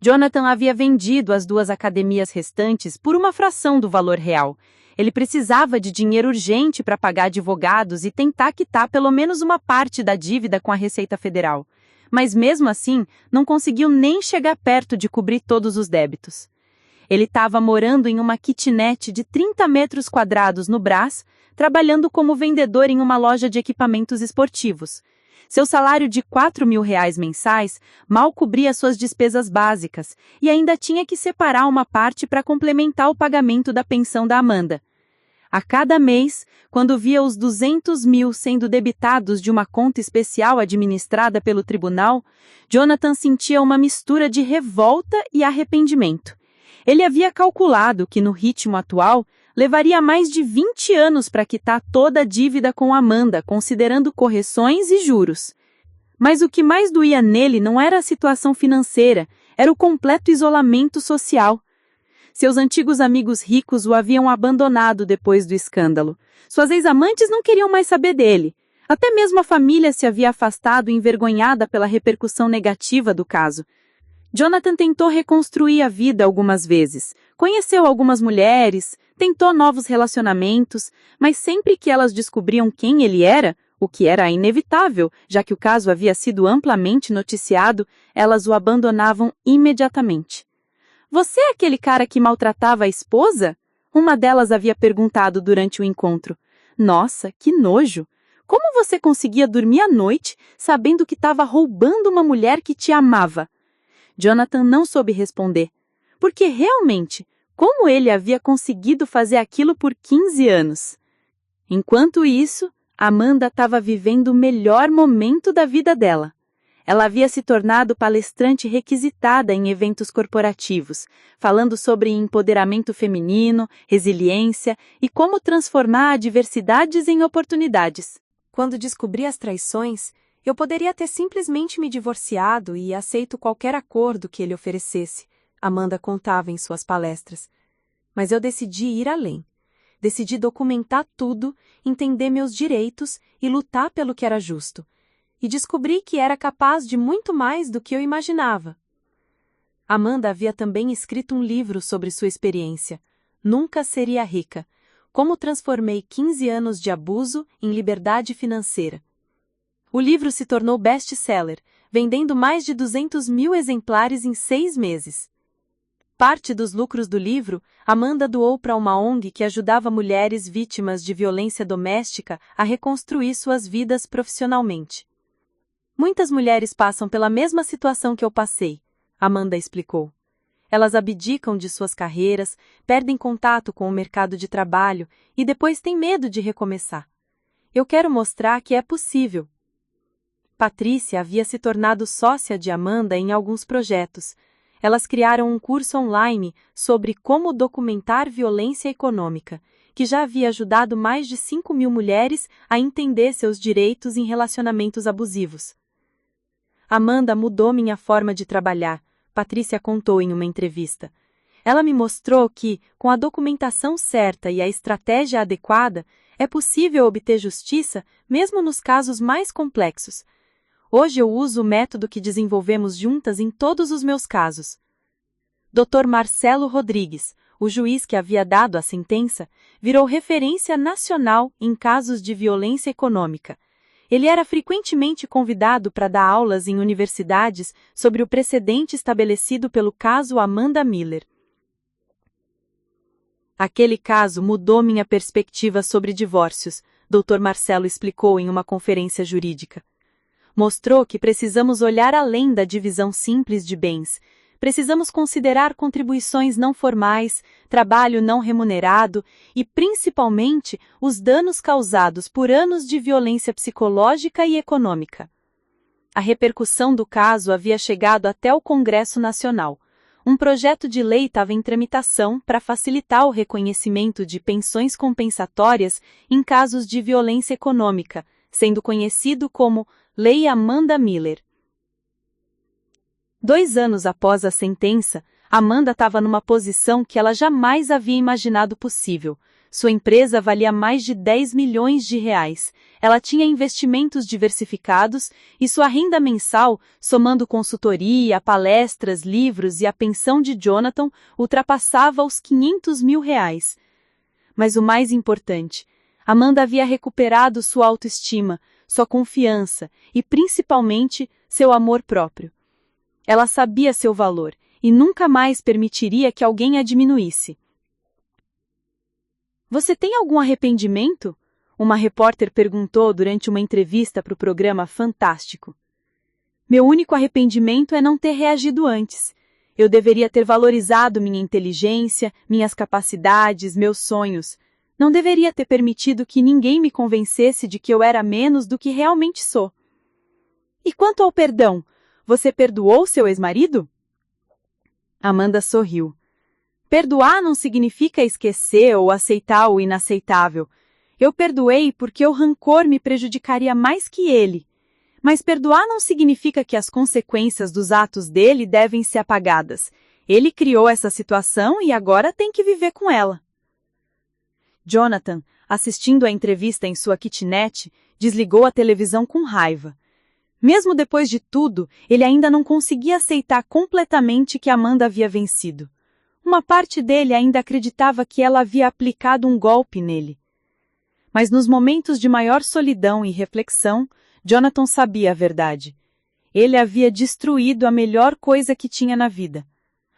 Jonathan havia vendido as 2 academias restantes por uma fração do valor real. Ele precisava de dinheiro urgente para pagar advogados e tentar quitar pelo menos uma parte da dívida com a Receita Federal. Mas mesmo assim, não conseguiu nem chegar perto de cobrir todos os débitos. Ele estava morando em uma kitnet de 30 metros quadrados no Brás, trabalhando como vendedor em uma loja de equipamentos esportivos. Seu salário de R$ 4.000 mensais mal cobria suas despesas básicas e ainda tinha que separar uma parte para complementar o pagamento da pensão da Amanda. A cada mês, quando via os 200 mil sendo debitados de uma conta especial administrada pelo tribunal, Jonathan sentia uma mistura de revolta e arrependimento. Ele havia calculado que, no ritmo atual, levaria mais de 20 anos para quitar toda a dívida com Amanda, considerando correções e juros. Mas o que mais doía nele não era a situação financeira, era o completo isolamento social. Seus antigos amigos ricos o haviam abandonado depois do escândalo. Suas ex-amantes não queriam mais saber dele. Até mesmo a família se havia afastado envergonhada pela repercussão negativa do caso. Jonathan tentou reconstruir a vida algumas vezes. Conheceu algumas mulheres, tentou novos relacionamentos, mas sempre que elas descobriam quem ele era, o que era inevitável, já que o caso havia sido amplamente noticiado, elas o abandonavam imediatamente. "Você é aquele cara que maltratava a esposa?" Uma delas havia perguntado durante o encontro. "Nossa, que nojo! Como você conseguia dormir à noite sabendo que estava roubando uma mulher que te amava?" Jonathan não soube responder, porque realmente, como ele havia conseguido fazer aquilo por 15 anos? Enquanto isso, Amanda estava vivendo o melhor momento da vida dela. Ela havia se tornado palestrante requisitada em eventos corporativos, falando sobre empoderamento feminino, resiliência e como transformar adversidades em oportunidades. "Quando descobri as traições, eu poderia ter simplesmente me divorciado e aceito qualquer acordo que ele oferecesse", Amanda contava em suas palestras. "Mas eu decidi ir além. Decidi documentar tudo, entender meus direitos e lutar pelo que era justo. E descobri que era capaz de muito mais do que eu imaginava." Amanda havia também escrito um livro sobre sua experiência, Nunca Seria Rica: Como Transformei 15 anos de abuso em liberdade financeira. O livro se tornou best-seller, vendendo mais de 200 mil exemplares em 6 meses. Parte dos lucros do livro, Amanda doou para uma ONG que ajudava mulheres vítimas de violência doméstica a reconstruir suas vidas profissionalmente. "Muitas mulheres passam pela mesma situação que eu passei", Amanda explicou. "Elas abdicam de suas carreiras, perdem contato com o mercado de trabalho e depois têm medo de recomeçar. Eu quero mostrar que é possível." Patrícia havia se tornado sócia de Amanda em alguns projetos. Elas criaram um curso online sobre como documentar violência econômica, que já havia ajudado mais de 5 mil mulheres a entender seus direitos em relacionamentos abusivos. "Amanda mudou minha forma de trabalhar", Patrícia contou em uma entrevista. "Ela me mostrou que, com a documentação certa e a estratégia adequada, é possível obter justiça mesmo nos casos mais complexos. Hoje eu uso o método que desenvolvemos juntas em todos os meus casos." Dr. Marcelo Rodrigues, o juiz que havia dado a sentença, virou referência nacional em casos de violência econômica. Ele era frequentemente convidado para dar aulas em universidades sobre o precedente estabelecido pelo caso Amanda Miller. "Aquele caso mudou minha perspectiva sobre divórcios", Dr. Marcelo explicou em uma conferência jurídica. "Mostrou que precisamos olhar além da divisão simples de bens. Precisamos considerar contribuições não formais, trabalho não remunerado e, principalmente, os danos causados por anos de violência psicológica e econômica." A repercussão do caso havia chegado até o Congresso Nacional. Um projeto de lei estava em tramitação para facilitar o reconhecimento de pensões compensatórias em casos de violência econômica, sendo conhecido como Lei Amanda Miller. 2 anos após a sentença, Amanda estava numa posição que ela jamais havia imaginado possível. Sua empresa valia mais de 10 milhões de reais. Ela tinha investimentos diversificados e sua renda mensal, somando consultoria, palestras, livros e a pensão de Jonathan, ultrapassava os 500 mil reais. Mas o mais importante, Amanda havia recuperado sua autoestima, sua confiança e, principalmente, seu amor próprio. Ela sabia seu valor e nunca mais permitiria que alguém a diminuísse. Você tem algum arrependimento? Uma repórter perguntou durante uma entrevista para o programa Fantástico. Meu único arrependimento é não ter reagido antes. Eu deveria ter valorizado minha inteligência, minhas capacidades, meus sonhos. Não deveria ter permitido que ninguém me convencesse de que eu era menos do que realmente sou. E quanto ao perdão, você perdoou seu ex-marido? Amanda sorriu. Perdoar não significa esquecer ou aceitar o inaceitável. Eu perdoei porque o rancor me prejudicaria mais que ele. Mas perdoar não significa que as consequências dos atos dele devem ser apagadas. Ele criou essa situação e agora tem que viver com ela. Jonathan, assistindo a entrevista em sua kitnet, desligou a televisão com raiva. Mesmo depois de tudo, ele ainda não conseguia aceitar completamente que Amanda havia vencido. Uma parte dele ainda acreditava que ela havia aplicado um golpe nele. Mas nos momentos de maior solidão e reflexão, Jonathan sabia a verdade. Ele havia destruído a melhor coisa que tinha na vida.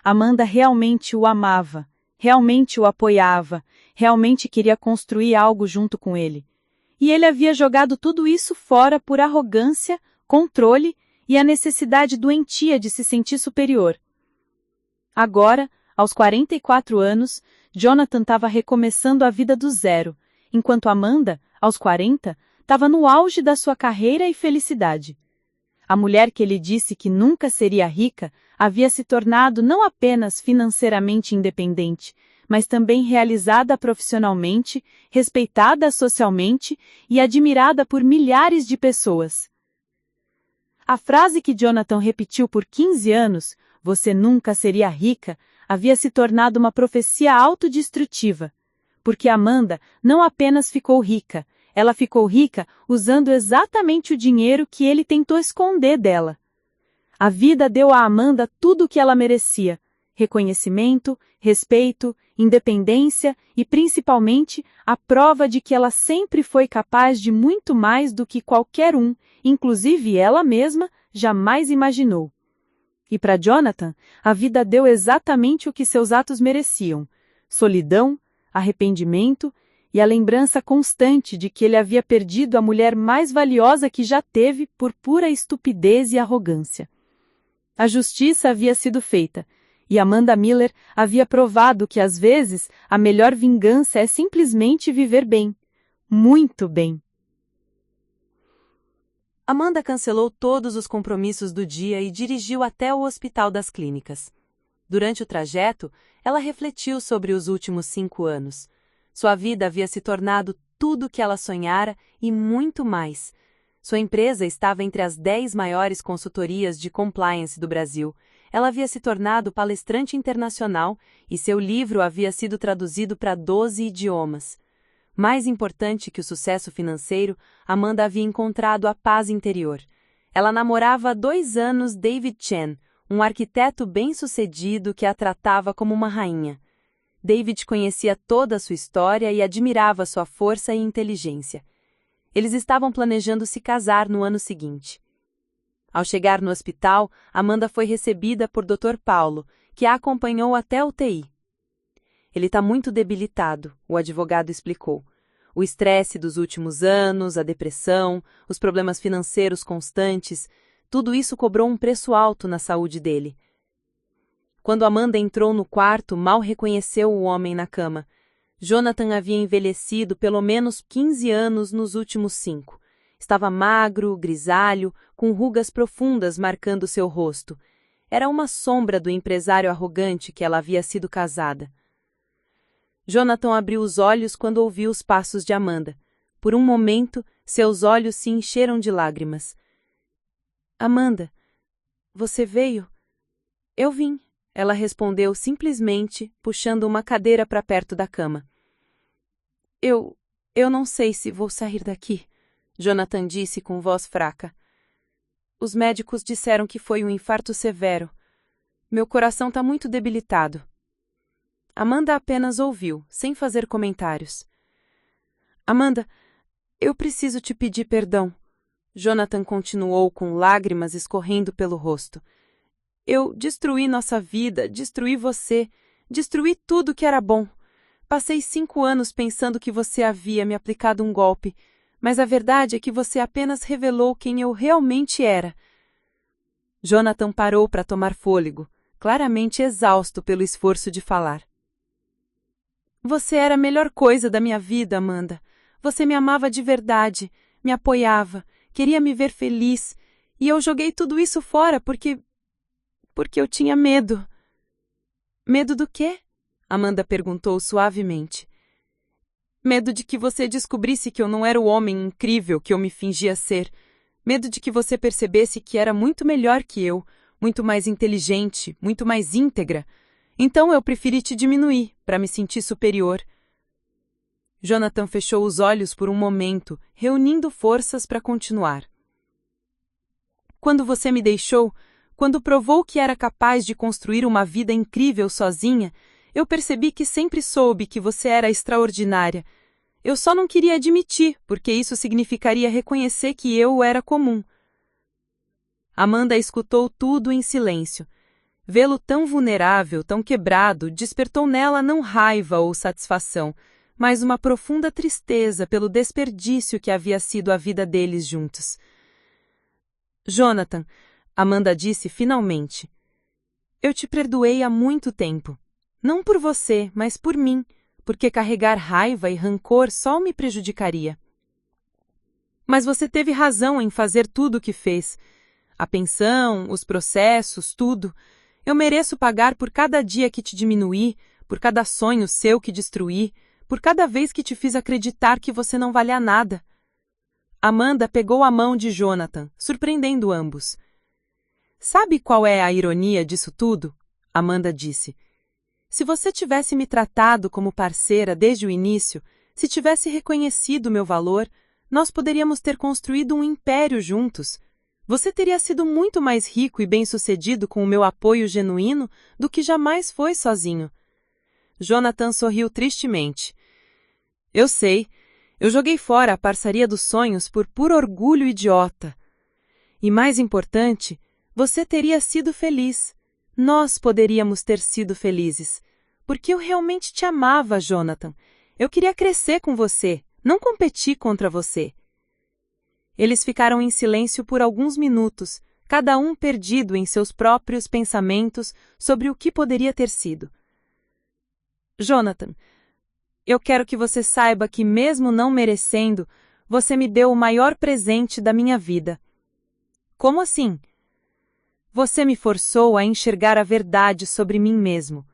Amanda realmente o amava, realmente o apoiava, realmente queria construir algo junto com ele. E ele havia jogado tudo isso fora por arrogância, controle e a necessidade doentia de se sentir superior. Agora, aos 44 anos, Jonathan estava recomeçando a vida do zero, enquanto Amanda, aos 40, estava no auge da sua carreira e felicidade. A mulher que ele disse que nunca seria rica havia se tornado não apenas financeiramente independente, mas também realizada profissionalmente, respeitada socialmente e admirada por milhares de pessoas. A frase que Jonathan repetiu por 15 anos, "Você nunca seria rica", havia se tornado uma profecia autodestrutiva, porque Amanda não apenas ficou rica, ela ficou rica usando exatamente o dinheiro que ele tentou esconder dela. A vida deu a Amanda tudo o que ela merecia: reconhecimento, respeito, independência e, principalmente, a prova de que ela sempre foi capaz de muito mais do que qualquer um, inclusive ela mesma, jamais imaginou. E para Jonathan, a vida deu exatamente o que seus atos mereciam: solidão, arrependimento e a lembrança constante de que ele havia perdido a mulher mais valiosa que já teve por pura estupidez e arrogância. A justiça havia sido feita, e Amanda Miller havia provado que, às vezes, a melhor vingança é simplesmente viver bem. Muito bem. Amanda cancelou todos os compromissos do dia e dirigiu até o Hospital das Clínicas. Durante o trajeto, ela refletiu sobre os últimos 5 anos. Sua vida havia se tornado tudo o que ela sonhara e muito mais. Sua empresa estava entre as 10 maiores consultorias de compliance do Brasil. Ela havia se tornado palestrante internacional e seu livro havia sido traduzido para 12 idiomas. Mais importante que o sucesso financeiro, Amanda havia encontrado a paz interior. Ela namorava há 2 anos David Chen, um arquiteto bem-sucedido que a tratava como uma rainha. David conhecia toda a sua história e admirava sua força e inteligência. Eles estavam planejando se casar no ano seguinte. Ao chegar no hospital, Amanda foi recebida por Dr. Paulo, que a acompanhou até a UTI. Ele está muito debilitado, o advogado explicou. O estresse dos últimos anos, a depressão, os problemas financeiros constantes, tudo isso cobrou um preço alto na saúde dele. Quando Amanda entrou no quarto, mal reconheceu o homem na cama. Jonathan havia envelhecido pelo menos 15 anos nos últimos 5. Estava magro, grisalho, com rugas profundas marcando seu rosto. Era uma sombra do empresário arrogante que ela havia sido casada. Jonathan abriu os olhos quando ouviu os passos de Amanda. Por um momento, seus olhos se encheram de lágrimas. "Amanda, você veio?" "Eu vim", ela respondeu simplesmente, puxando uma cadeira para perto da cama. Eu não sei se vou sair daqui", Jonathan disse com voz fraca. "Os médicos disseram que foi um infarto severo. Meu coração está muito debilitado." Amanda apenas ouviu, sem fazer comentários. Amanda, eu preciso te pedir perdão. Jonathan continuou com lágrimas escorrendo pelo rosto. Eu destruí nossa vida, destruí você, destruí tudo que era bom. Passei 5 anos pensando que você havia me aplicado um golpe, mas a verdade é que você apenas revelou quem eu realmente era. Jonathan parou para tomar fôlego, claramente exausto pelo esforço de falar. Você era a melhor coisa da minha vida, Amanda. Você me amava de verdade, me apoiava, queria me ver feliz, e eu joguei tudo isso fora porque eu tinha medo. Medo do quê? Amanda perguntou suavemente. Medo de que você descobrisse que eu não era o homem incrível que eu me fingia ser. Medo de que você percebesse que era muito melhor que eu, muito mais inteligente, muito mais íntegra. Então eu preferi te diminuir, para me sentir superior. Jonathan fechou os olhos por um momento, reunindo forças para continuar. Quando você me deixou, quando provou que era capaz de construir uma vida incrível sozinha, eu percebi que sempre soube que você era extraordinária. Eu só não queria admitir, porque isso significaria reconhecer que eu era comum. Amanda escutou tudo em silêncio. Vê-lo tão vulnerável, tão quebrado, despertou nela não raiva ou satisfação, mas uma profunda tristeza pelo desperdício que havia sido a vida deles juntos. Jonathan, Amanda disse finalmente, eu te perdoei há muito tempo. Não por você, mas por mim, porque carregar raiva e rancor só me prejudicaria. Mas você teve razão em fazer tudo o que fez. A pensão, os processos, tudo. Eu mereço pagar por cada dia que te diminuí, por cada sonho seu que destruí, por cada vez que te fiz acreditar que você não valia nada. Amanda pegou a mão de Jonathan, surpreendendo ambos. Sabe qual é a ironia disso tudo? Amanda disse. Se você tivesse me tratado como parceira desde o início, se tivesse reconhecido meu valor, nós poderíamos ter construído um império juntos. Você teria sido muito mais rico e bem-sucedido com o meu apoio genuíno do que jamais foi sozinho. Jonathan sorriu tristemente. Eu sei. Eu joguei fora a parceria dos sonhos por puro orgulho idiota. E mais importante, você teria sido feliz. Nós poderíamos ter sido felizes. Porque eu realmente te amava, Jonathan. Eu queria crescer com você, não competir contra você. Eles ficaram em silêncio por alguns minutos, cada um perdido em seus próprios pensamentos sobre o que poderia ter sido. Jonathan, eu quero que você saiba que, mesmo não merecendo, você me deu o maior presente da minha vida. Como assim? Você me forçou a enxergar a verdade sobre mim mesmo.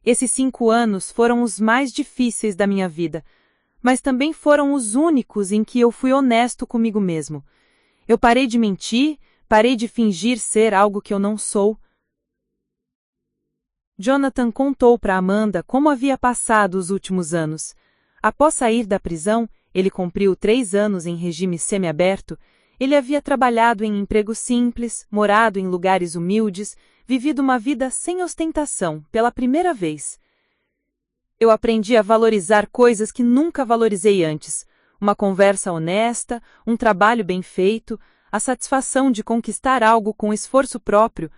Esses 5 anos foram os mais difíceis da minha vida, mas também foram os únicos em que eu fui honesto comigo mesmo. Eu parei de mentir, parei de fingir ser algo que eu não sou. Jonathan contou para Amanda como havia passado os últimos anos. Após sair da prisão, ele cumpriu 3 anos em regime semiaberto. Ele havia trabalhado em empregos simples, morado em lugares humildes, vivido uma vida sem ostentação, pela primeira vez. Eu aprendi a valorizar coisas que nunca valorizei antes. Uma conversa honesta, um trabalho bem feito, a satisfação de conquistar algo com esforço próprio,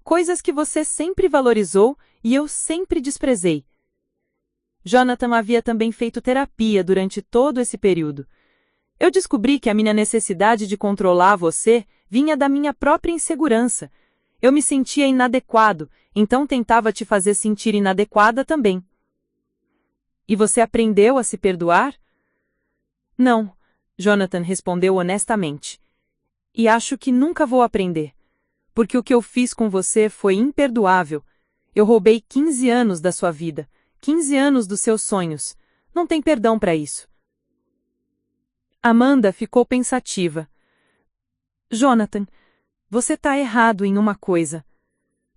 coisas que você sempre valorizou e eu sempre desprezei. Jonathan havia também feito terapia durante todo esse período. Eu descobri que a minha necessidade de controlar você vinha da minha própria insegurança. Eu me sentia inadequado, então tentava te fazer sentir inadequada também. E você aprendeu a se perdoar? Não, Jonathan respondeu honestamente. E acho que nunca vou aprender. Porque o que eu fiz com você foi imperdoável. Eu roubei 15 anos da sua vida, 15 anos dos seus sonhos. Não tem perdão para isso. Amanda ficou pensativa. Jonathan, você está errado em uma coisa.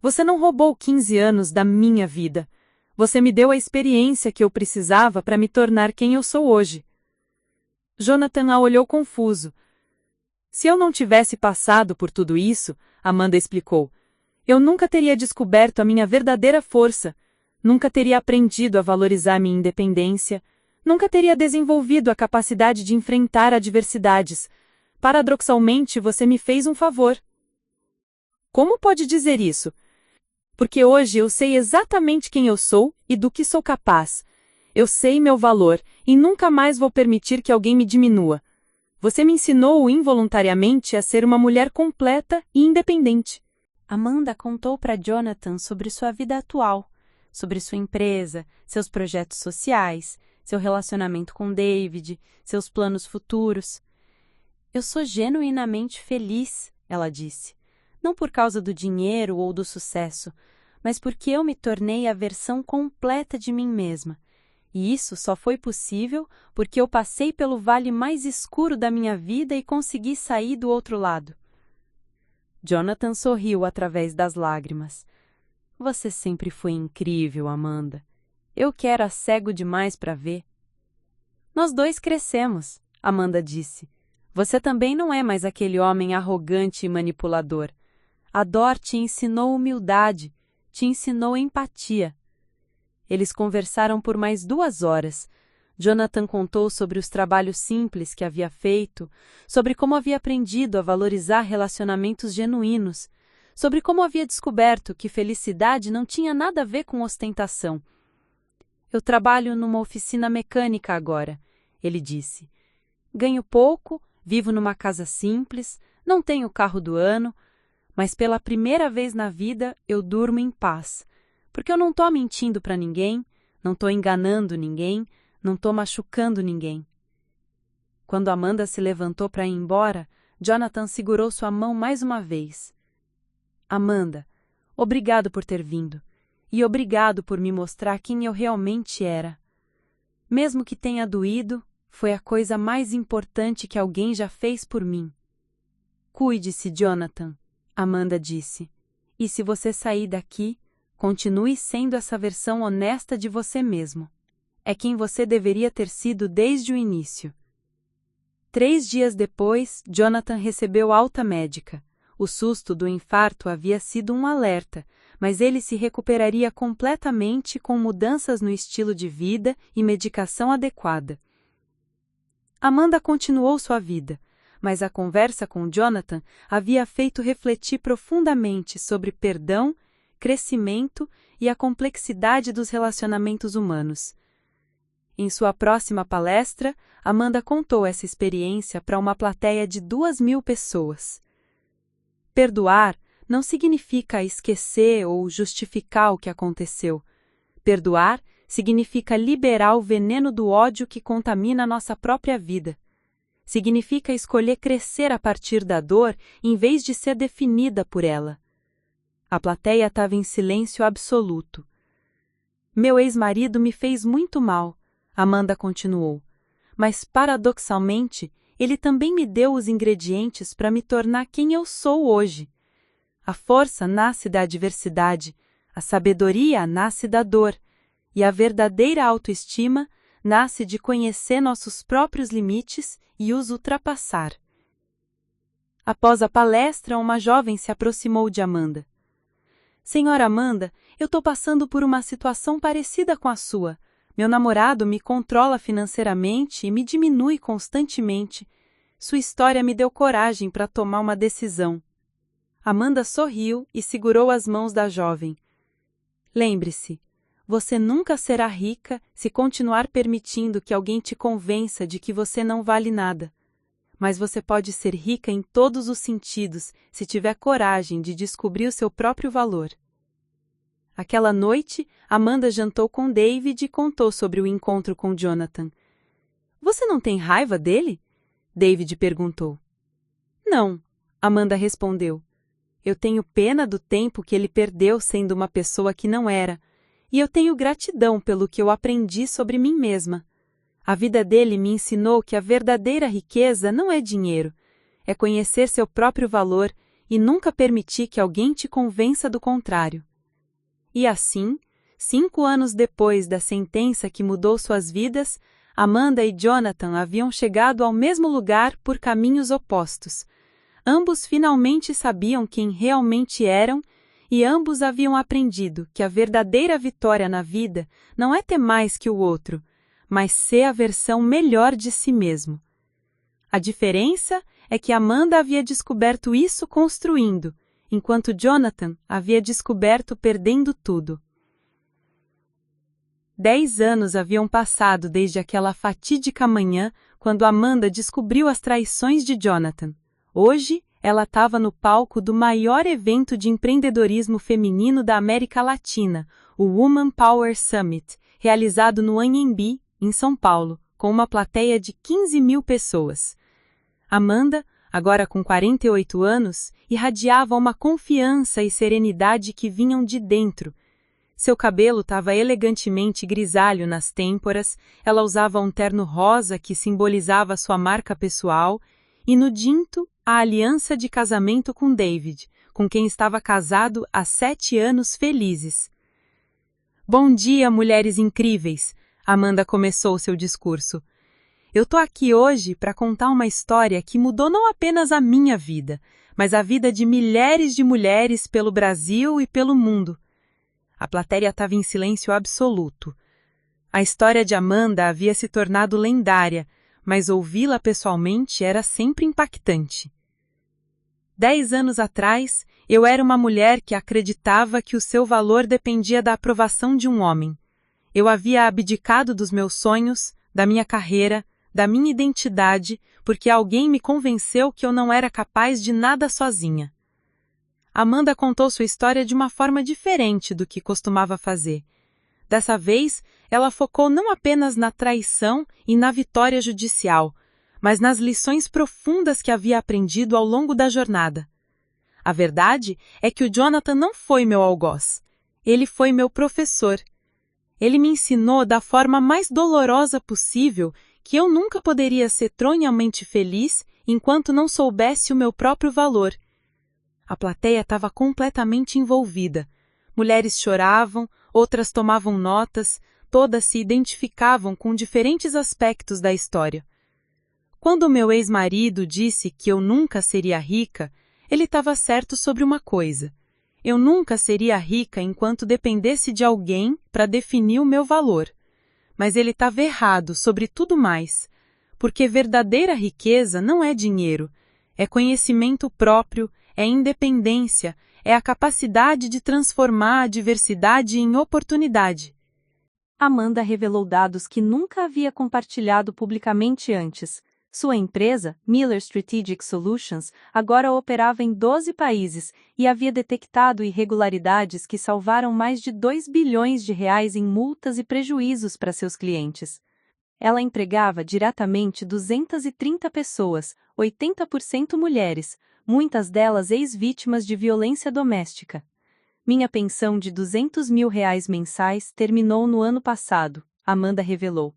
Você não roubou 15 anos da minha vida. Você me deu a experiência que eu precisava para me tornar quem eu sou hoje. Jonathan a olhou confuso. Se eu não tivesse passado por tudo isso, Amanda explicou, eu nunca teria descoberto a minha verdadeira força. nunca teria aprendido a valorizar minha independência, nunca teria desenvolvido a capacidade de enfrentar adversidades. Paradoxalmente, você me fez um favor. Como pode dizer isso? Porque hoje eu sei exatamente quem eu sou e do que sou capaz. Eu sei meu valor e nunca mais vou permitir que alguém me diminua. Você me ensinou involuntariamente a ser uma mulher completa e independente. Amanda contou para Jonathan sobre sua vida atual, sobre sua empresa, seus projetos sociais, seu relacionamento com David, seus planos futuros. Eu sou genuinamente feliz, ela disse. Não por causa do dinheiro ou do sucesso, mas porque eu me tornei a versão completa de mim mesma. E isso só foi possível porque eu passei pelo vale mais escuro da minha vida e consegui sair do outro lado. Jonathan sorriu através das lágrimas. Você sempre foi incrível, Amanda. Eu que era cego demais para ver. Nós dois crescemos, Amanda disse. Você também não é mais aquele homem arrogante e manipulador. A Dor te ensinou humildade, te ensinou empatia. Eles conversaram por mais 2 horas. Jonathan contou sobre os trabalhos simples que havia feito, sobre como havia aprendido a valorizar relacionamentos genuínos, sobre como havia descoberto que felicidade não tinha nada a ver com ostentação. Eu trabalho numa oficina mecânica agora, ele disse. Ganho pouco, vivo numa casa simples, não tenho carro do ano, mas pela primeira vez na vida eu durmo em paz, porque eu não estou mentindo para ninguém, não estou enganando ninguém, não estou machucando ninguém. Quando Amanda se levantou para ir embora, Jonathan segurou sua mão mais uma vez. Amanda, obrigado por ter vindo, e obrigado por me mostrar quem eu realmente era. Mesmo que tenha doído, foi a coisa mais importante que alguém já fez por mim. Cuide-se, Jonathan, Amanda disse. E se você sair daqui, continue sendo essa versão honesta de você mesmo. É quem você deveria ter sido desde o início. 3 dias depois, Jonathan recebeu alta médica. O susto do infarto havia sido um alerta, mas ele se recuperaria completamente com mudanças no estilo de vida e medicação adequada. Amanda continuou sua vida, mas a conversa com Jonathan havia feito refletir profundamente sobre perdão, crescimento e a complexidade dos relacionamentos humanos. Em sua próxima palestra, Amanda contou essa experiência para uma plateia de 2.000 pessoas. Perdoar não significa esquecer ou justificar o que aconteceu. Perdoar significa liberar o veneno do ódio que contamina nossa própria vida. Significa escolher crescer a partir da dor em vez de ser definida por ela. A plateia estava em silêncio absoluto. Meu ex-marido me fez muito mal, Amanda continuou, mas paradoxalmente, ele também me deu os ingredientes para me tornar quem eu sou hoje. A força nasce da adversidade, a sabedoria nasce da dor, e a verdadeira autoestima nasce de conhecer nossos próprios limites e os ultrapassar. Após a palestra, uma jovem se aproximou de Amanda. Senhora Amanda, eu estou passando por uma situação parecida com a sua. Meu namorado me controla financeiramente e me diminui constantemente. Sua história me deu coragem para tomar uma decisão. Amanda sorriu e segurou as mãos da jovem. Lembre-se, você nunca será rica se continuar permitindo que alguém te convença de que você não vale nada. Mas você pode ser rica em todos os sentidos se tiver coragem de descobrir o seu próprio valor. Aquela noite, Amanda jantou com David e contou sobre o encontro com Jonathan. Você não tem raiva dele? David perguntou. Não, Amanda respondeu. Eu tenho pena do tempo que ele perdeu sendo uma pessoa que não era, e eu tenho gratidão pelo que eu aprendi sobre mim mesma. A vida dele me ensinou que a verdadeira riqueza não é dinheiro, é conhecer seu próprio valor e nunca permitir que alguém te convença do contrário. E assim, 5 anos depois da sentença que mudou suas vidas, Amanda e Jonathan haviam chegado ao mesmo lugar por caminhos opostos. Ambos finalmente sabiam quem realmente eram e ambos haviam aprendido que a verdadeira vitória na vida não é ter mais que o outro, mas ser a versão melhor de si mesmo. A diferença é que Amanda havia descoberto isso construindo, enquanto Jonathan havia descoberto perdendo tudo. 10 anos haviam passado desde aquela fatídica manhã quando Amanda descobriu as traições de Jonathan. Hoje, ela estava no palco do maior evento de empreendedorismo feminino da América Latina, o Woman Power Summit, realizado no Anhembi, em São Paulo, com uma plateia de 15.000 pessoas. Amanda, agora com 48 anos, irradiava uma confiança e serenidade que vinham de dentro. Seu cabelo estava elegantemente grisalho nas têmporas, ela usava um terno rosa que simbolizava sua marca pessoal, e no dinto, a aliança de casamento com David, com quem estava casado há 7 anos felizes. Bom dia, mulheres incríveis! Amanda começou seu discurso. Eu tô aqui hoje para contar uma história que mudou não apenas a minha vida, mas a vida de milhares de mulheres pelo Brasil e pelo mundo. A plateia estava em silêncio absoluto. A história de Amanda havia se tornado lendária, mas ouvi-la pessoalmente era sempre impactante. 10 anos atrás, eu era uma mulher que acreditava que o seu valor dependia da aprovação de um homem. Eu havia abdicado dos meus sonhos, da minha carreira, da minha identidade, porque alguém me convenceu que eu não era capaz de nada sozinha. Amanda contou sua história de uma forma diferente do que costumava fazer. Dessa vez, ela focou não apenas na traição e na vitória judicial, mas nas lições profundas que havia aprendido ao longo da jornada. A verdade é que o Jonathan não foi meu algoz. Ele foi meu professor. Ele me ensinou da forma mais dolorosa possível que eu nunca poderia ser tronhamente feliz enquanto não soubesse o meu próprio valor. A plateia estava completamente envolvida. Mulheres choravam, outras tomavam notas, todas se identificavam com diferentes aspectos da história. Quando meu ex-marido disse que eu nunca seria rica, ele estava certo sobre uma coisa. Eu nunca seria rica enquanto dependesse de alguém para definir o meu valor. Mas ele estava errado sobre tudo mais, porque verdadeira riqueza não é dinheiro, é conhecimento próprio, é independência, é a capacidade de transformar a diversidade em oportunidade. Amanda revelou dados que nunca havia compartilhado publicamente antes. Sua empresa, Miller Strategic Solutions, agora operava em 12 países e havia detectado irregularidades que salvaram mais de 2 bilhões de reais em multas e prejuízos para seus clientes. Ela empregava diretamente 230 pessoas, 80% mulheres, muitas delas ex-vítimas de violência doméstica. Minha pensão de R$200 mil mensais terminou no ano passado, Amanda revelou.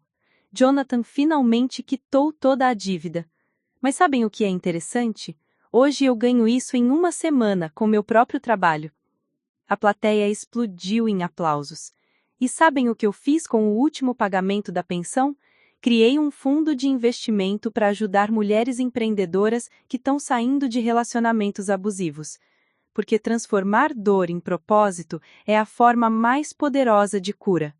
Jonathan finalmente quitou toda a dívida. Mas sabem o que é interessante? Hoje eu ganho isso em uma semana com meu próprio trabalho. A plateia explodiu em aplausos. E sabem o que eu fiz com o último pagamento da pensão? Criei um fundo de investimento para ajudar mulheres empreendedoras que estão saindo de relacionamentos abusivos. Porque transformar dor em propósito é a forma mais poderosa de cura.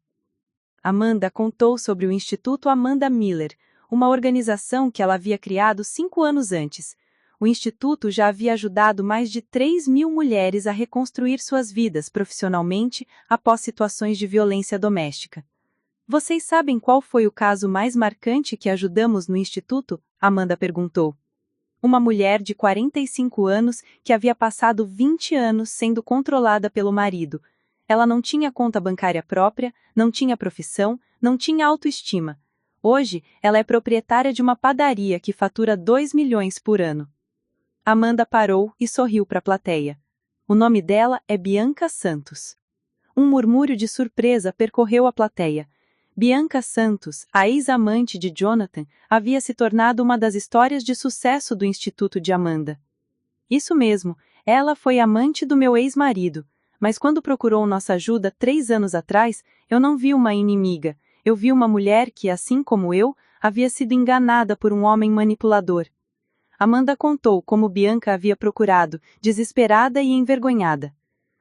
Amanda contou sobre o Instituto Amanda Miller, uma organização que ela havia criado 5 anos antes. O Instituto já havia ajudado mais de 3.000 mulheres a reconstruir suas vidas profissionalmente após situações de violência doméstica. Vocês sabem qual foi o caso mais marcante que ajudamos no Instituto? Amanda perguntou. Uma mulher de 45 anos que havia passado 20 anos sendo controlada pelo marido. Ela não tinha conta bancária própria, não tinha profissão, não tinha autoestima. Hoje, ela é proprietária de uma padaria que fatura 2 milhões por ano. Amanda parou e sorriu para a plateia. O nome dela é Bianca Santos. Um murmúrio de surpresa percorreu a plateia. Bianca Santos, a ex-amante de Jonathan, havia se tornado uma das histórias de sucesso do Instituto de Amanda. Isso mesmo, ela foi amante do meu ex-marido, mas quando procurou nossa ajuda 3 anos atrás, eu não vi uma inimiga, eu vi uma mulher que, assim como eu, havia sido enganada por um homem manipulador. Amanda contou como Bianca havia procurado, desesperada e envergonhada.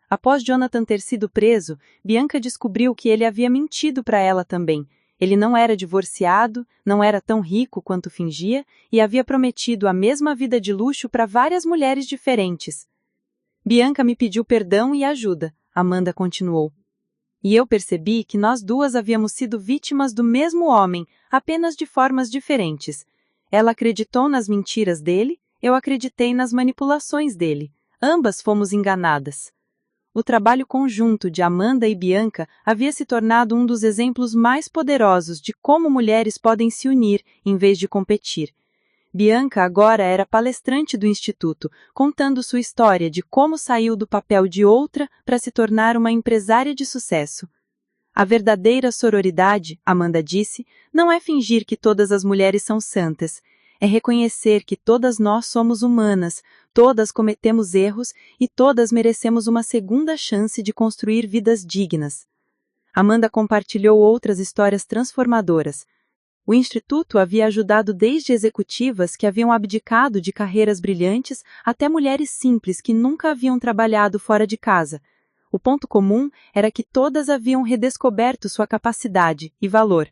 Após Jonathan ter sido preso, Bianca descobriu que ele havia mentido para ela também. Ele não era divorciado, não era tão rico quanto fingia e havia prometido a mesma vida de luxo para várias mulheres diferentes. Bianca me pediu perdão e ajuda, Amanda continuou. E eu percebi que nós duas havíamos sido vítimas do mesmo homem, apenas de formas diferentes. Ela acreditou nas mentiras dele, eu acreditei nas manipulações dele. Ambas fomos enganadas. O trabalho conjunto de Amanda e Bianca havia se tornado um dos exemplos mais poderosos de como mulheres podem se unir em vez de competir. Bianca agora era palestrante do Instituto, contando sua história de como saiu do papel de outra para se tornar uma empresária de sucesso. A verdadeira sororidade, Amanda disse, não é fingir que todas as mulheres são santas, é reconhecer que todas nós somos humanas, todas cometemos erros e todas merecemos uma segunda chance de construir vidas dignas. Amanda compartilhou outras histórias transformadoras. O Instituto havia ajudado desde executivas que haviam abdicado de carreiras brilhantes até mulheres simples que nunca haviam trabalhado fora de casa. O ponto comum era que todas haviam redescoberto sua capacidade e valor.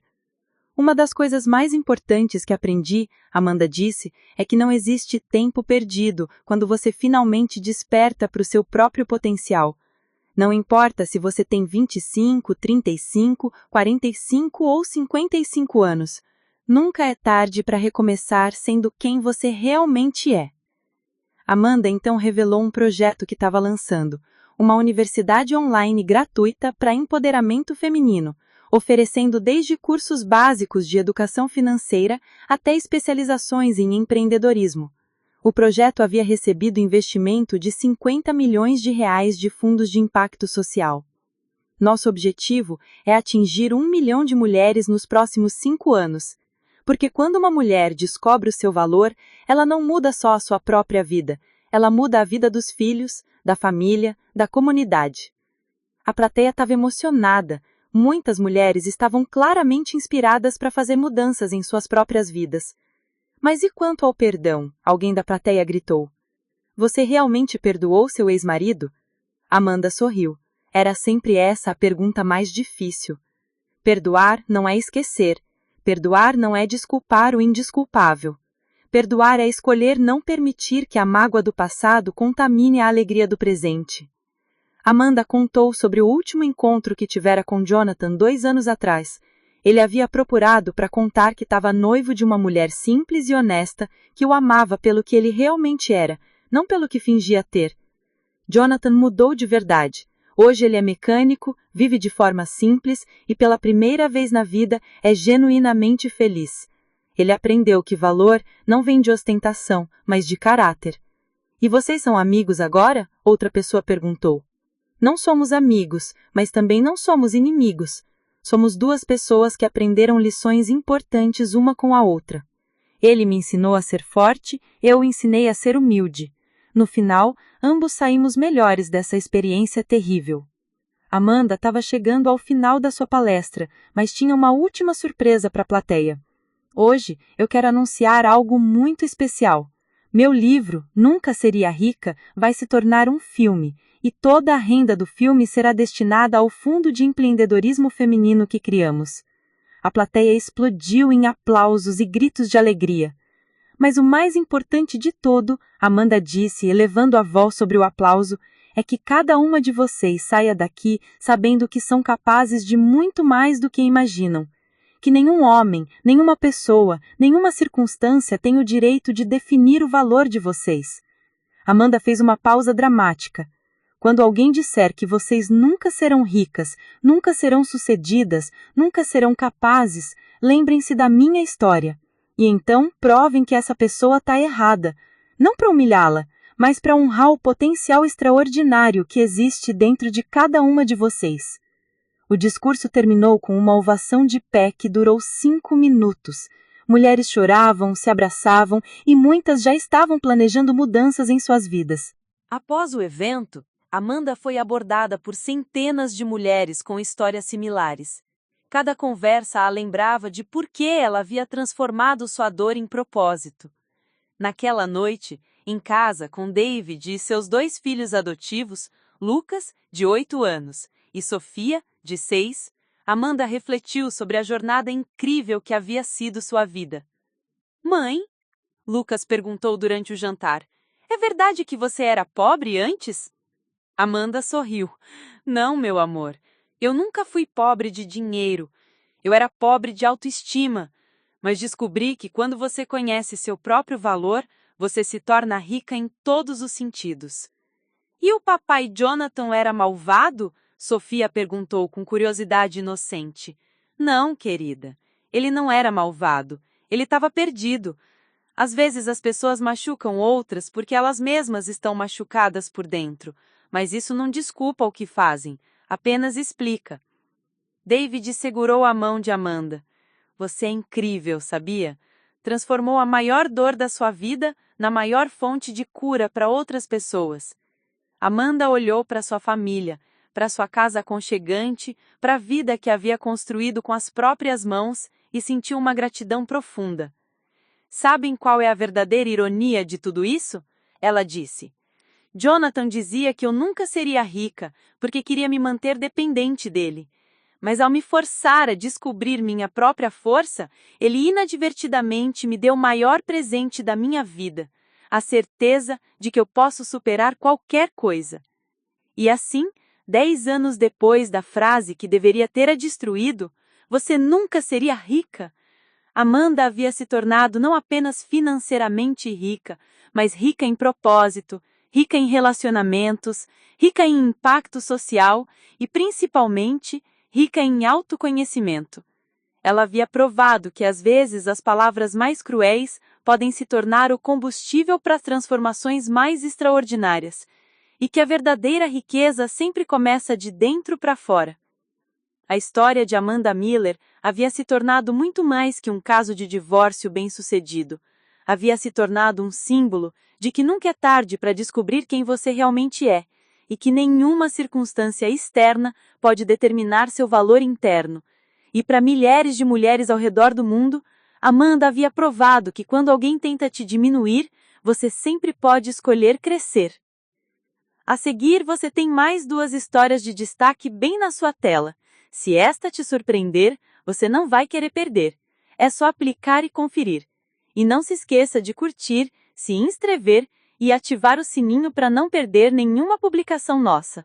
Uma das coisas mais importantes que aprendi, Amanda disse, é que não existe tempo perdido quando você finalmente desperta para o seu próprio potencial. Não importa se você tem 25, 35, 45 ou 55 anos. Nunca é tarde para recomeçar sendo quem você realmente é. Amanda então revelou um projeto que estava lançando, uma universidade online gratuita para empoderamento feminino, oferecendo desde cursos básicos de educação financeira até especializações em empreendedorismo. O projeto havia recebido investimento de 50 milhões de reais de fundos de impacto social. Nosso objetivo é atingir 1 milhão de mulheres nos próximos 5 anos. Porque quando uma mulher descobre o seu valor, ela não muda só a sua própria vida, ela muda a vida dos filhos, da família, da comunidade. A plateia estava emocionada. Muitas mulheres estavam claramente inspiradas para fazer mudanças em suas próprias vidas. Mas e quanto ao perdão? Alguém da plateia gritou. Você realmente perdoou seu ex-marido? Amanda sorriu. Era sempre essa a pergunta mais difícil. Perdoar não é esquecer. Perdoar não é desculpar o indesculpável. Perdoar é escolher não permitir que a mágoa do passado contamine a alegria do presente. Amanda contou sobre o último encontro que tivera com Jonathan 2 anos atrás. Ele havia procurado para contar que estava noivo de uma mulher simples e honesta que o amava pelo que ele realmente era, não pelo que fingia ter. Jonathan mudou de verdade. Hoje ele é mecânico, vive de forma simples e pela primeira vez na vida é genuinamente feliz. Ele aprendeu que valor não vem de ostentação, mas de caráter. E vocês são amigos agora? Outra pessoa perguntou. Não somos amigos, mas também não somos inimigos. Somos 2 pessoas que aprenderam lições importantes uma com a outra. Ele me ensinou a ser forte, eu o ensinei a ser humilde. No final, ambos saímos melhores dessa experiência terrível. Amanda estava chegando ao final da sua palestra, mas tinha uma última surpresa para a plateia. Hoje, eu quero anunciar algo muito especial. Meu livro, Nunca Seria Rica, vai se tornar um filme, e toda a renda do filme será destinada ao fundo de empreendedorismo feminino que criamos. A plateia explodiu em aplausos e gritos de alegria. Mas o mais importante de tudo, Amanda disse, elevando a voz sobre o aplauso, é que cada uma de vocês saia daqui sabendo que são capazes de muito mais do que imaginam. Que nenhum homem, nenhuma pessoa, nenhuma circunstância tem o direito de definir o valor de vocês. Amanda fez uma pausa dramática. Quando alguém disser que vocês nunca serão ricas, nunca serão sucedidas, nunca serão capazes, lembrem-se da minha história. E então provem que essa pessoa está errada, não para humilhá-la, mas para honrar o potencial extraordinário que existe dentro de cada uma de vocês. O discurso terminou com uma ovação de pé que durou 5 minutos. Mulheres choravam, se abraçavam e muitas já estavam planejando mudanças em suas vidas. Após o evento, Amanda foi abordada por centenas de mulheres com histórias similares. Cada conversa a lembrava de por que ela havia transformado sua dor em propósito. Naquela noite, em casa com David e seus 2 filhos adotivos, Lucas, de 8 anos, e Sofia, de 6, Amanda refletiu sobre a jornada incrível que havia sido sua vida. Mãe? Lucas perguntou durante o jantar. É verdade que você era pobre antes? Amanda sorriu. Não, meu amor. Eu nunca fui pobre de dinheiro. Eu era pobre de autoestima. Mas descobri que quando você conhece seu próprio valor, você se torna rica em todos os sentidos. E o papai Jonathan era malvado? Sofia perguntou com curiosidade inocente. Não, querida. Ele não era malvado. Ele estava perdido. Às vezes as pessoas machucam outras porque elas mesmas estão machucadas por dentro, mas isso não desculpa o que fazem, apenas explica. David segurou a mão de Amanda. Você é incrível, sabia? Transformou a maior dor da sua vida na maior fonte de cura para outras pessoas. Amanda olhou para sua família, para sua casa aconchegante, para a vida que havia construído com as próprias mãos e sentiu uma gratidão profunda. Sabem qual é a verdadeira ironia de tudo isso? Ela disse. Jonathan dizia que eu nunca seria rica, porque queria me manter dependente dele. Mas ao me forçar a descobrir minha própria força, ele inadvertidamente me deu o maior presente da minha vida, a certeza de que eu posso superar qualquer coisa. E assim, 10 anos depois da frase que deveria ter a destruído, você nunca seria rica, Amanda havia se tornado não apenas financeiramente rica, mas rica em propósito, rica em relacionamentos, rica em impacto social e, principalmente, rica em autoconhecimento. Ela havia provado que, às vezes, as palavras mais cruéis podem se tornar o combustível para as transformações mais extraordinárias, e que a verdadeira riqueza sempre começa de dentro para fora. A história de Amanda Miller havia se tornado muito mais que um caso de divórcio bem-sucedido. Havia se tornado um símbolo de que nunca é tarde para descobrir quem você realmente é, e que nenhuma circunstância externa pode determinar seu valor interno. E para milhares de mulheres ao redor do mundo, Amanda havia provado que quando alguém tenta te diminuir, você sempre pode escolher crescer. A seguir, você tem mais 2 histórias de destaque bem na sua tela. Se esta te surpreender, você não vai querer perder. É só aplicar e conferir. E não se esqueça de curtir, se inscrever e ativar o sininho para não perder nenhuma publicação nossa.